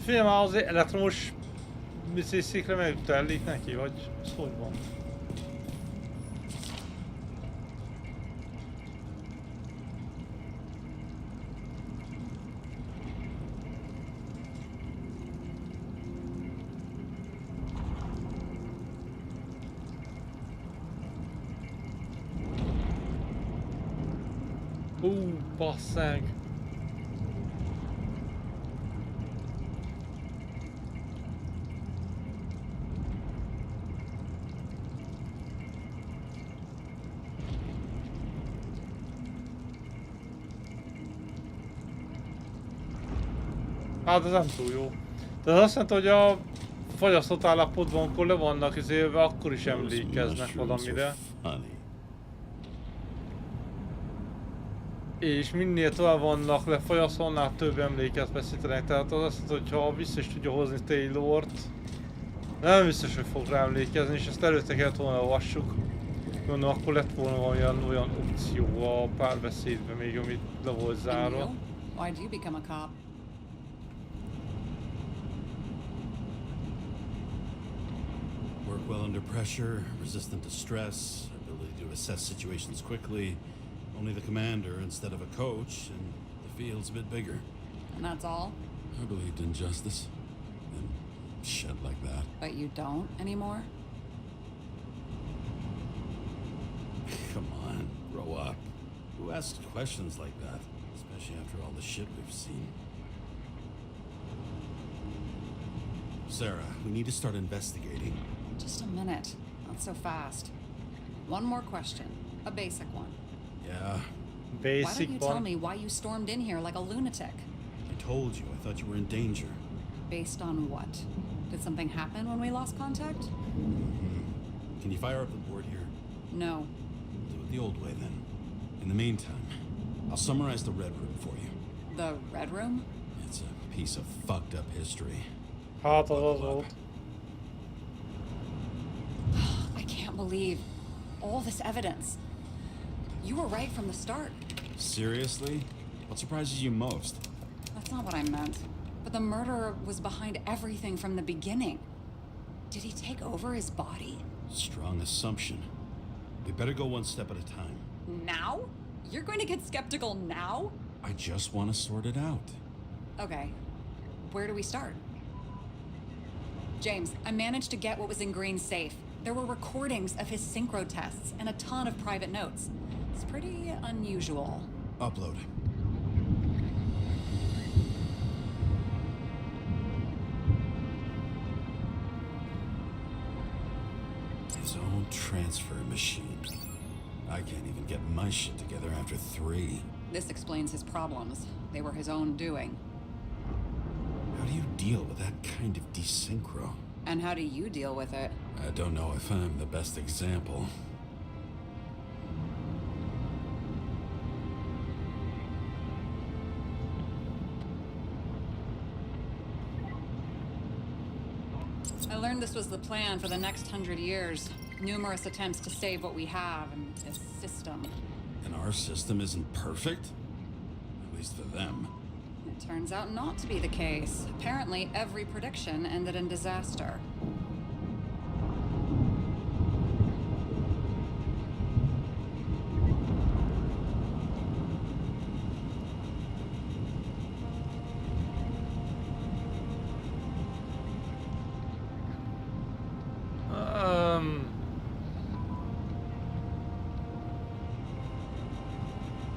Figyelj már, azért elektromos biciklire megütellik neki, vagy ez hogy van? Basszeg! Hát ez nem túl jó. De az azt jelenti, hogy a fagyasztott állapotban, amikor le vannak izélve, akkor is emlékeznek valamire. És minél tovább vannak lefagyasztva, annál több emléket veszítenek. Tehát az azt jelenti, hogy ha vissza is tudja hozni Taylort, nem biztos, hogy fog rá emlékezni, és ezt előtte kellett volna olvassuk. Gondolom, akkor lett volna olyan opció a párbeszédben még, amit le volt zárva. Why'd you become a cop? Work well under pressure, resistant to stress, ability to assess situations quickly. Only the commander instead of a coach, and the field's a bit bigger. And that's all? I believed in justice. And shit like that. But you don't anymore? Come on, grow up. Who asks questions like that? Especially after all the shit we've seen. Sarah, we need to start investigating. Just a minute. Not so fast. One more question. A basic one. Yeah, Why don't you tell me why you stormed in here like a lunatic? I told you. I thought you were in danger. Based on what? Did something happen when we lost contact? Can you fire up the board here? No. Do it the old way then. In the meantime, I'll summarize the Red Room for you. The Red Room? It's a piece of fucked up history. Hát az volt. I can't believe all this evidence. You were right from the start. Seriously? What surprises you most? That's not what I meant. But the murderer was behind everything from the beginning. Did he take over his body? Strong assumption. We better go one step at a time. Now? You're going to get skeptical now? I just want to sort it out. Okay. Where do we start? James, I managed to get what was in Green's safe. There were recordings of his synchro tests and a ton of private notes. It's pretty unusual. Upload. His own transfer machine. I can't even get my shit together after 3. This explains his problems. They were his own doing. How do you deal with that kind of desynchro? And how do you deal with it? I don't know if I'm the best example. I learned this was the plan for the next 100 years. Numerous attempts to save what we have in this system. And our system isn't perfect? At least for them. It turns out not to be the case. Apparently, every prediction ended in disaster.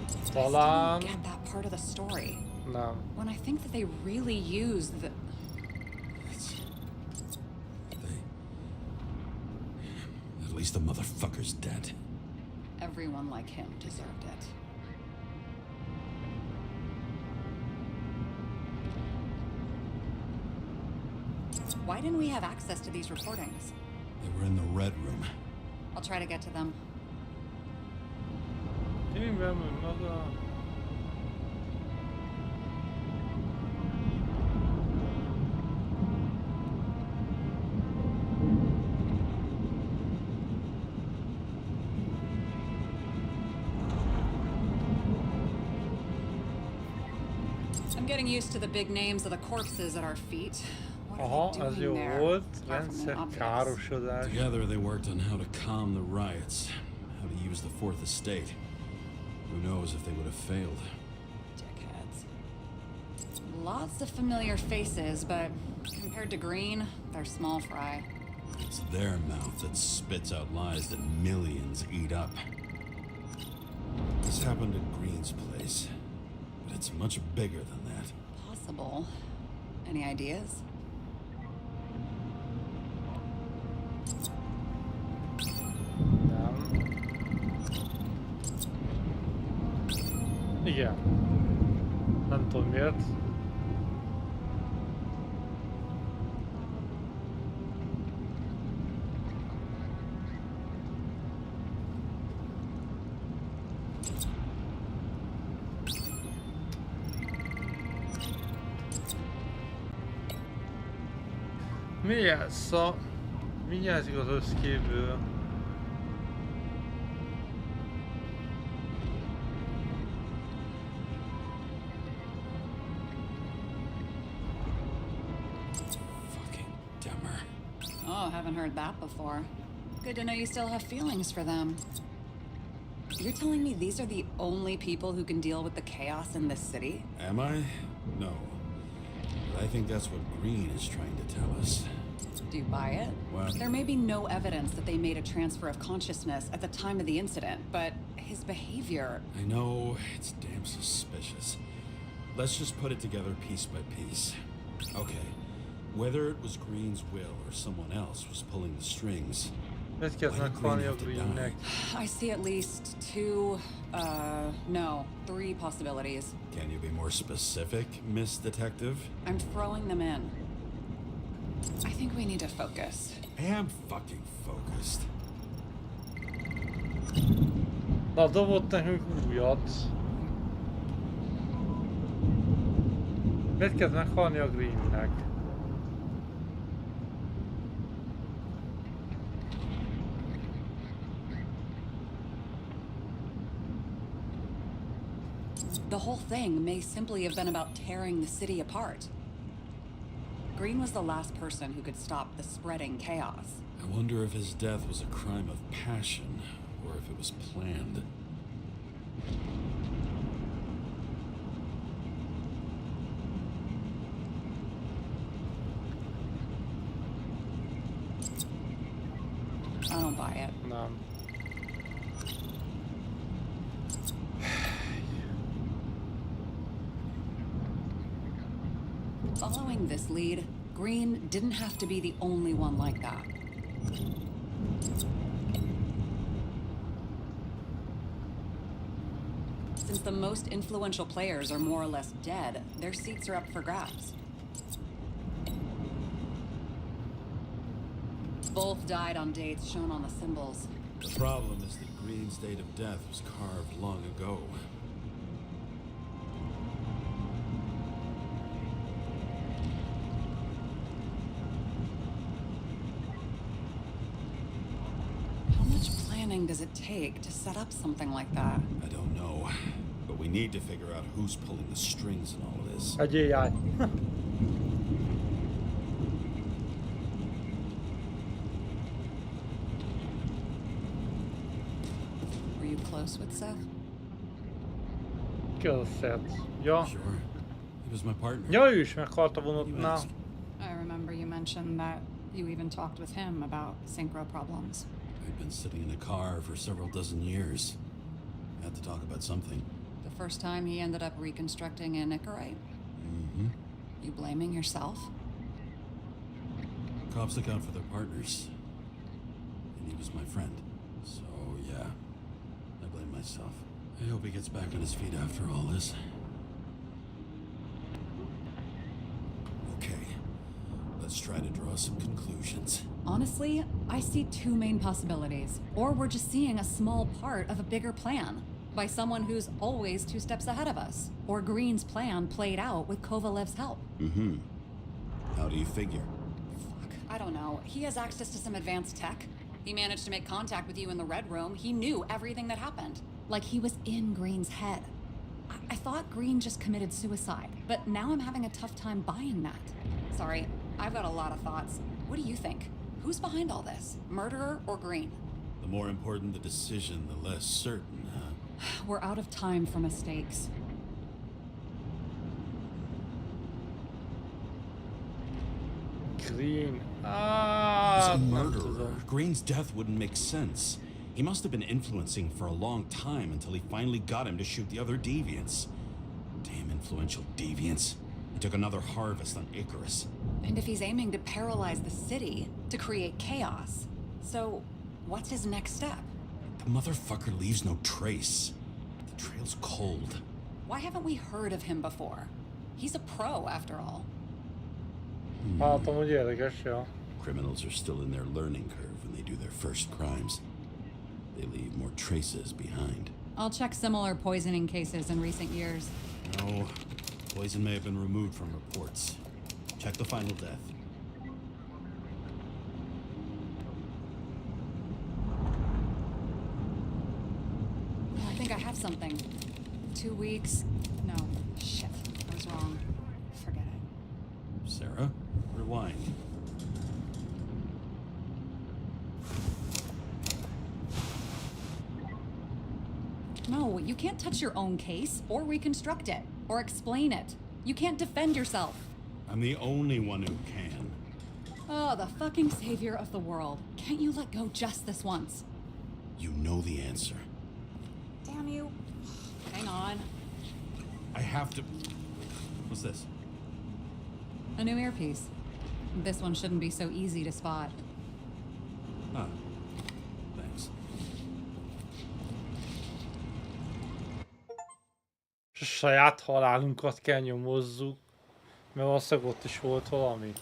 I still don't get that part of the story. No. When I think that they really used the... At least the motherfucker's dead. Everyone like him deserved it. Why didn't we have access to these recordings? They were in the red room. I'll try to get to them. I'm getting used to the big names of the corpses at our feet. What are they doing there? Apart from the obvious. Together they worked on how to calm the riots, how to use the Fourth Estate. Who knows if they would have failed. Dickheads. Lots of familiar faces, but compared to Green, they're small fry. It's their mouth that spits out lies that millions eat up. This happened at Green's place, but it's much bigger than that. Possible. Any ideas? Igen. Nem tudom miért. Mi ez a... Mi jelzik az összképből? Oh, haven't heard that before. Good to know you still have feelings for them. You're telling me these are the only people who can deal with the chaos in this city? Am I? No. But I think that's what Green is trying to tell us. Do you buy it? Well, there may be no evidence that they made a transfer of consciousness at the time of the incident, but his behavior... I know, it's damn suspicious. Let's just put it together piece by piece. Okay. Whether it was Green's will or someone else was pulling the strings. Why did Green have to die? I see at least three possibilities. Can you be more specific, Miss Detective? I'm throwing them in. I think we need to focus. I am fucking focused. Na, dobott nekünk újat. Miért kell meghalni a Greennek? The whole thing may simply have been about tearing the city apart. Green was the last person who could stop the spreading chaos. I wonder if his death was a crime of passion, or if it was planned. I don't buy it. No. Following this lead, Green didn't have to be the only one like that. Since the most influential players are more or less dead, their seats are up for grabs. Both died on dates shown on the symbols. The problem is that Green's date of death was carved long ago. planning does it take to set up something like that? I don't know, but we need to figure out who's pulling the strings in all of this. Egy AI. Were you close with Seth? Ki az a Seth? Ja. Sure. He was my partner. Ja, ő is meghalta You vonatnál. ask. I remember you mentioned that you even talked with him about synchro problems. We'd been sitting in a car for several dozen years. Had to talk about something. The first time he ended up reconstructing a Nicorite? Mm-hmm. You blaming yourself? Cops look out for their partners. And he was my friend. So, yeah. I blame myself. I hope he gets back on his feet after all this. Okay. Let's try to draw some conclusions. Honestly, I see two main possibilities. Or we're just seeing a small part of a bigger plan by someone who's always 2 steps ahead of us. Or Green's plan played out with Kovalev's help. Mm-hmm. How do you figure? Fuck, I don't know. He has access to some advanced tech. He managed to make contact with you in the Red Room. He knew everything that happened. Like he was in Green's head. I thought Green just committed suicide, but now I'm having a tough time buying that. Sorry, I've got a lot of thoughts. What do you think? Who's behind all this? Murderer or Green? The more important the decision, the less certain, huh? We're out of time for mistakes. Green. He's Ah, a nem murderer. tudom. Green's death wouldn't make sense. He must have been influencing for a long time until he finally got him to shoot the other deviants. Damn influential deviants. He took another harvest on Icarus. And if he's aiming to paralyze the city, to create chaos, so what's his next step? The motherfucker leaves no trace. The trail's cold. Why haven't we heard of him before? He's a pro, after all. Látom, hogy érdekes, ja. Criminals are still in their learning curve when they do their first crimes. They leave more traces behind. I'll check similar poisoning cases in recent years. No, poison may have been removed from reports. Check the final death. I think I have something. 2 weeks? No, shit, I was wrong. Forget it. Sarah, rewind. No, you can't touch your own case, or reconstruct it, or explain it. You can't defend yourself. I'm the only one who can. Oh, the fucking savior of the world. Can't you let go just this once? You know the answer. Damn you. Hang on. I have to... What's this? A new earpiece. This one shouldn't be so easy to spot. Ah, thanks. És a saját halálunkat kell nyomozzuk, mert valószínűleg ott is volt valami.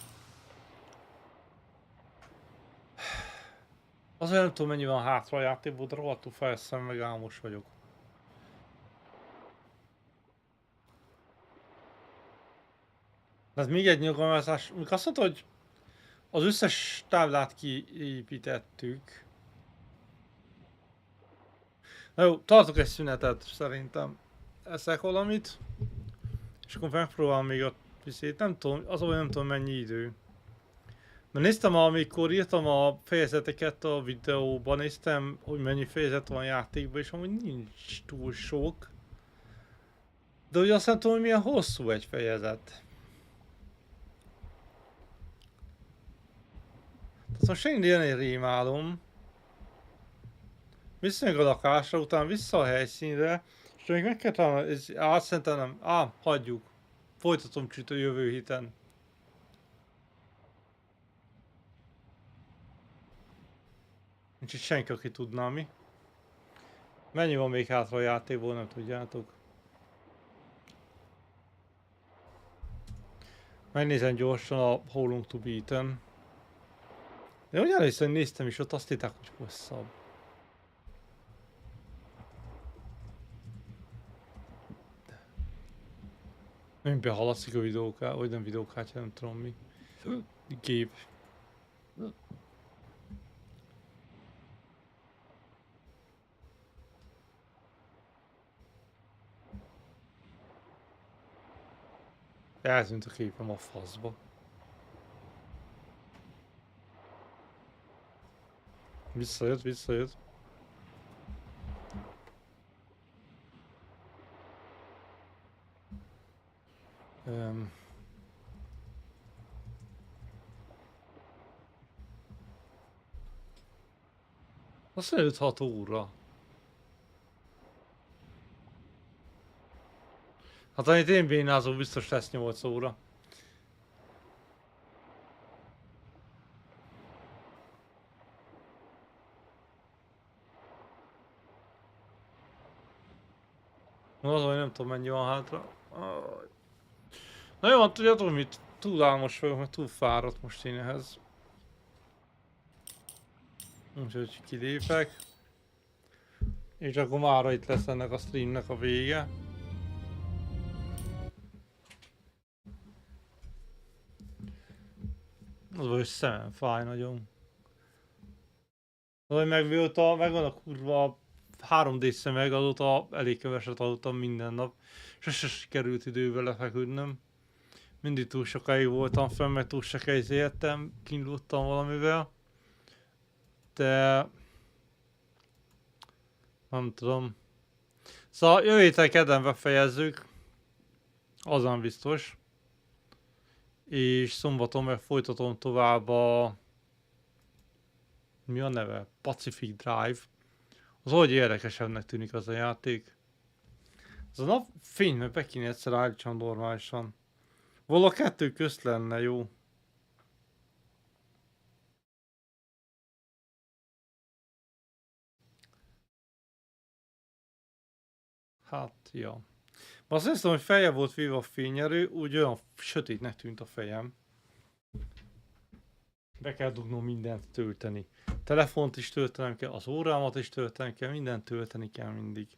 Azért nem tudom, mennyi van hátra a játékból, de rohadtul felszem, meg álmos vagyok. De ez még egy nyugalmazás, amikor azt mondta, hogy az összes táblát kiépítettük. Na jó, tartok egy szünetet szerintem. Eszek valamit. És akkor megpróbálom még a piszét. Nem tudom, az olyan nem tudom mennyi idő. Mert néztem, amikor írtam a fejezeteket a videóban, néztem, hogy mennyi fejezet van a játékban, és amúgy nincs túl sok. De ugye azt nem tudom, hogy milyen hosszú egy fejezet. Tehát most én ilyen rémálom. Visszamegyek a lakásra, utána vissza a helyszínre, és még meg kell találni, szerintem nem. Hagyjuk. Folytatom jövő héten. Nincs itt senki, aki tudná mi. Mennyi van még hátra a játékból, nem tudjátok. Megnézem gyorsan a How Long to Beaten. De úgy először néztem is, ott azt hitták, hogy hosszabb. Nem behaladszik a videókát, vagy nem videókártya, nem tudom mi. Gép. Eltűnt a képem a faszba. Visszajött. Azt mondja 5-6 óra. Hát amit én bénázom, biztos lesz 8 óra. Az, hogy nem tudom mennyi van hátra. Na jó, tudjátok mit? Túl álmos vagyok, mert túl fáradt most én ehhez. Úgyhogy kilépek. És akkor mára itt lesz ennek a streamnek a vége. Az vagy szemem fáj nagyon. Az, hogy megvan a kurva 3D szemeg, azóta elég keveset aludtam minden nap. Sose sikerült idővel lefeküdnöm. Mindig túl sokáig voltam fenn, mert túl sokáig értem, kínlódtam valamivel. De... nem tudom. Szóval jövő héten kedden befejezzük. Azon biztos. És szombaton meg folytatom tovább a... mi a neve? Pacific Drive. Az hogy érdekesebbnek tűnik az a játék. Ez a napfény, mert be kéne egyszer állítsam normálisan. Vala kettő közt lenne jó. Hát, ja. Azt hiszem, hogy feje volt véve a fényerő, úgy olyan sötétnek tűnt a fejem. Be kell dugnom mindent tölteni. Telefont is töltenem kell, az órámat is töltenem kell, mindent tölteni kell mindig.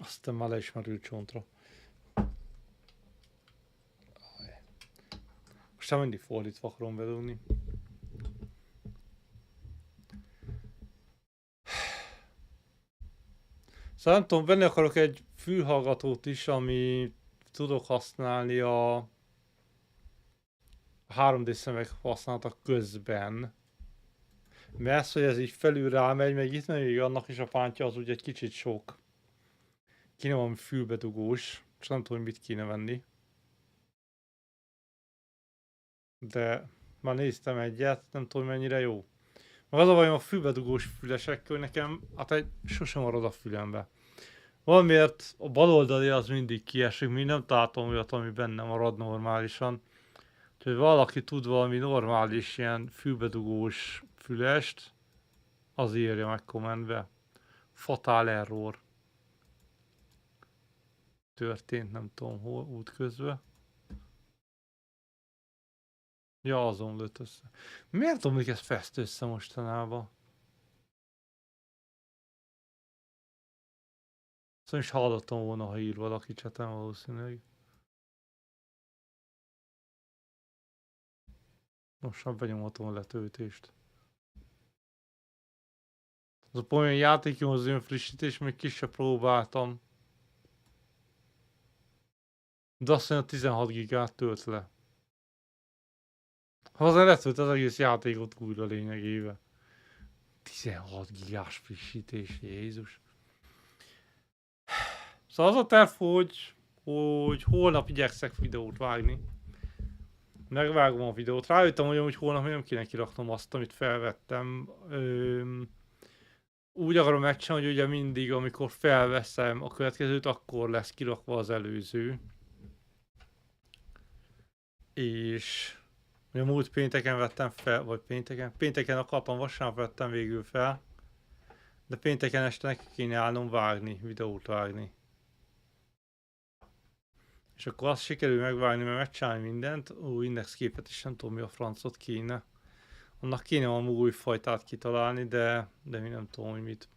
Aztán már le is merült csontra. Most már mindig fordítva akarom bedugni. Szóval nem tudom, venni akarok egy fülhallgatót is, ami tudok használni a 3D szemek használata közben. Mert ez, hogy ez így felül rámegy, meg itt még annak is a pántja az úgy egy kicsit sok. Kéne valami fülbedugós, és nem tudom, mit kéne venni. De már néztem egyet, nem tudom mennyire jó. Meg az a bajom a fülbedugós fülesekkel nekem, hát sosem marad a fülembe. Valamiért a bal oldali az mindig kiesik, mi nem találtam olyat, ami benne marad normálisan. Úgyhogy valaki tud valami normális ilyen fülbedugós fülest, az írja meg kommentbe. Fatal error. Történt, nem tudom hol, útközben. Ja, azon lőtt össze. Miért omlik ez fest össze mostanában? Szóval is hallottam volna, ha ír valaki cseten valószínűleg. Most már benyomhatom a letöltést. Az a olyan játékon az önfrissítés, még ki se próbáltam. De azt mondja, 16 gigát tölt le. Ha az letölt az egész játékot újra lényegében. 16 gigás frissítés, Jézus. Szóval az a terv, hogy holnap igyekszek videót vágni. Megvágom a videót. Rájöttem, hogy holnap nem kéne kiraknom azt, amit felvettem. Úgy akarom megcsinálni, hogy ugye mindig, amikor felveszem a következőt, akkor lesz kirakva az előző. És a múlt pénteken vettem fel, vagy pénteken akartam, vasárnap vettem végül fel. De pénteken este neki kéne állnom vágni, videót vágni. És akkor azt sikerül megvágni, mert megcsinálni mindent. Indexképet is nem tudom, mi a francot kéne. Annak kéne valami új fajtát kitalálni, de mi nem tudom, hogy mit.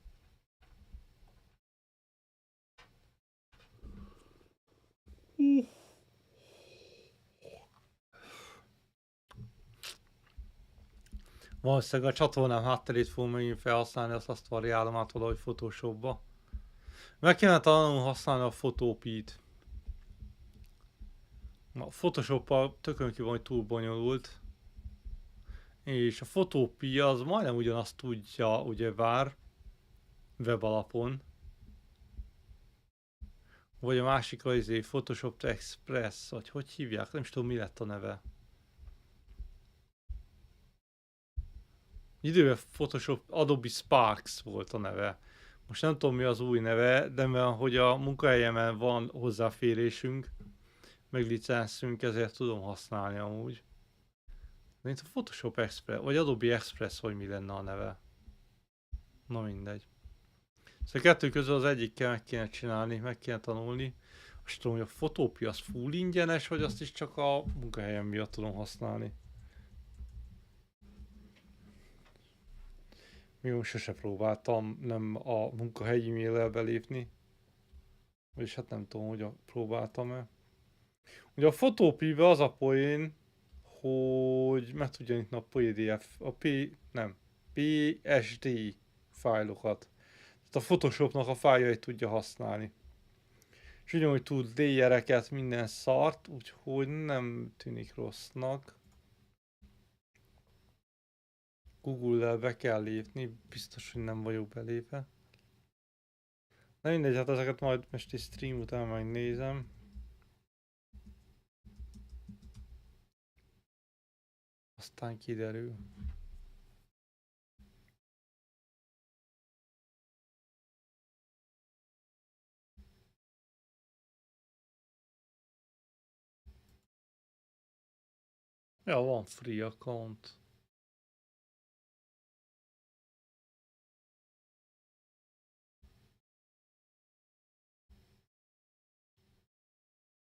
Valószínűleg a csatornám hátterét fogom megint felhasználni, azt variálom át valahogy Photoshopba. Meg kellene találnom használni a Photopea-t. A Photoshop-a tökön ki van, hogy túl bonyolult. És a Photopea az majdnem ugyanazt tudja, ugyebár webalapon. Vagy a másik az Photoshop Express, vagy hogy hívják, nem is tudom mi lett a neve. Időben Photoshop Adobe Sparks volt a neve. Most nem tudom mi az új neve, de mivel hogy a munkahelyemen van hozzáférésünk, meg licenszünk, ezért tudom használni amúgy. Mint a Photoshop Express, vagy Adobe Express, hogy mi lenne a neve. Na mindegy. Szóval a kettő közül az egyikkel meg kéne csinálni, meg kéne tanulni. Most tudom, hogy a Photopea az full ingyenes, vagy azt is csak a munkahelyem miatt tudom használni. Még most sose próbáltam nem a munkahelyi e-mail-el belépni. Vagyis hát nem tudom, hogy próbáltam-e. Ugye a Photopea-be az a poén, hogy meg tudja nyitni a PDF, PSD fájlokat. Tehát a Photoshopnak a fájljait tudja használni. És ugyanúgy tud layereket, minden szart, úgyhogy nem tűnik rossznak. Google-lel be kell lépni, biztos, hogy nem vagyok belépve. Na mindegy, hát ezeket majd most egy stream után megnézem. Aztán kiderül. Ja, van free account.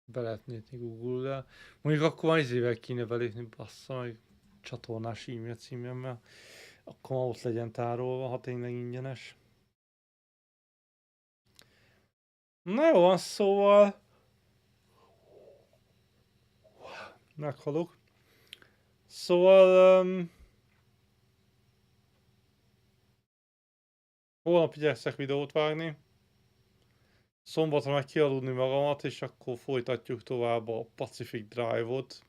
Be lehet nézni Google-lel. Mondjuk akkor már izével kéne belépni, bassza meg csatornás e-mail címemmel. Akkor már ott legyen tárolva, ha tényleg ingyenes. Na jó van, szóval... Meghalok. Szóval... holnap igyekszek videót vágni. Szombatra meg kialudni magamat, és akkor folytatjuk tovább a Pacific Drive-ot.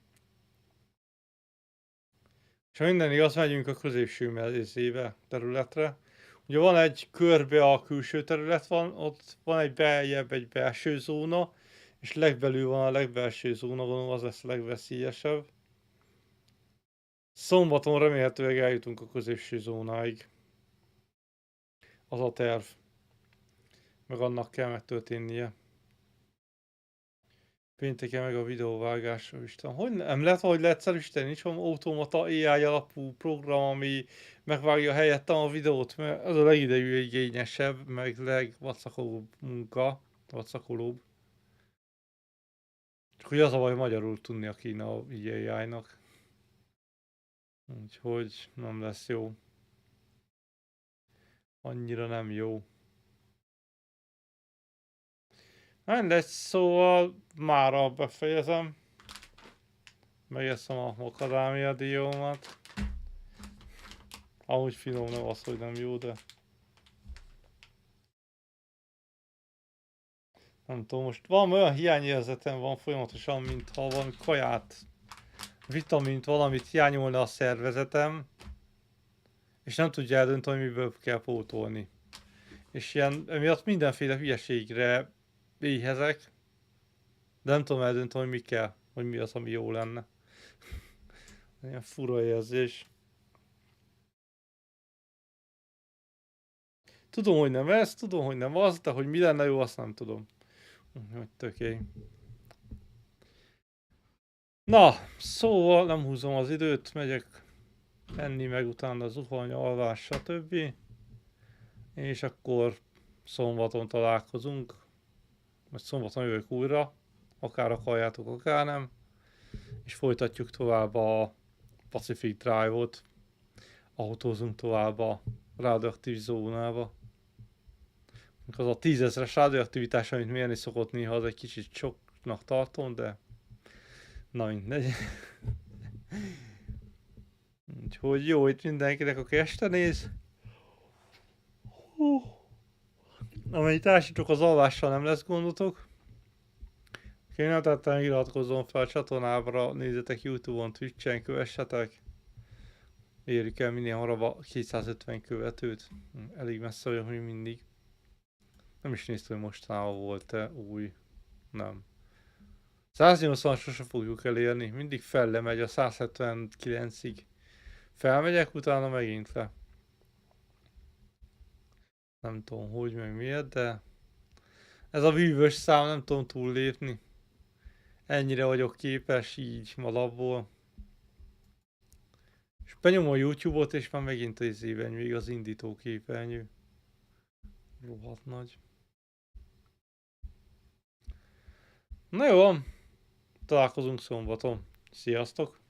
És ha minden igaz, megyünk a középső messzébe területre. Ugye van egy körbe a külső terület van, ott van egy beljebb egy belső zóna, és legbelül van a legbelső zóna, gondolom az lesz a legveszélyesebb. Szombaton remélhetőleg eljutunk a középső zónáig. Az a terv. Meg annak kell megtörténnie. Pénteken meg a videóvágásra, Isten. Hogy nem lehet valahogy leegyszerűsíteni? Nincs van automata AI alapú program, ami megvágja helyettem a videót, mert az a legidejűigényesebb, meg legvacakolóbb munka. Vacakolóbb. Csak hogy az a baj, magyarul tudnia kéne a AI-nak. Úgyhogy nem lesz jó. Annyira nem jó. Mindegy, szóval mára befejezem. Megeszem a makadámia diómat. Amúgy finom, nem az, hogy nem jó, de... nem tudom, most valami olyan hiányérzetem van folyamatosan, mintha valami kaját, vitamint, valamit hiányolna a szervezetem. És nem tudja eldönteni, hogy miből kell pótolni. És ilyen, emiatt mindenféle hülyeségre éhezek, de nem tudom eldönteni, hogy mi kell, hogy mi az, ami jó lenne. Ilyen fura érzés. Tudom, hogy nem ez, tudom, hogy nem az, de hogy mi lenne jó, azt nem tudom. Hogy töké. Na, szóval nem húzom az időt, megyek enni, meg utána zuhany, alvás, stb. És akkor szombaton találkozunk. Majd szombaton jövök újra, akár akarjátok, akár nem. És folytatjuk tovább a Pacific Drive-ot. Autózunk tovább a radioaktív zónába. Az a 10 000-es radioaktivitás, amit mérni szokott néha, az egy kicsit soknak tartom, de na mindegy. Úgyhogy jó itt mindenkinek, aki este néz. Amennyi társítok az alvással, nem lesz gondotok. Én nem tettem, iratkozzon fel a csatornára, nézzetek YouTube-on, Twitch-en, kövessetek. Érjük el minél hamarabb a 250 követőt. Elég messze vagyok még mindig. Nem is néztem, hogy mostanában volt-e új. Nem. 180 sose fogjuk elérni. Mindig felle megy a 179-ig. Felmegyek, utána megint le. Nem tudom, hogy meg miért, de ez a vívős szám nem tudom túllépni. Ennyire vagyok képes így alapból. És benyomom a YouTube-ot, és már megint az évenyő, még az indító képernyő. Rohadt nagy. Na jó, találkozunk szombaton. Sziasztok!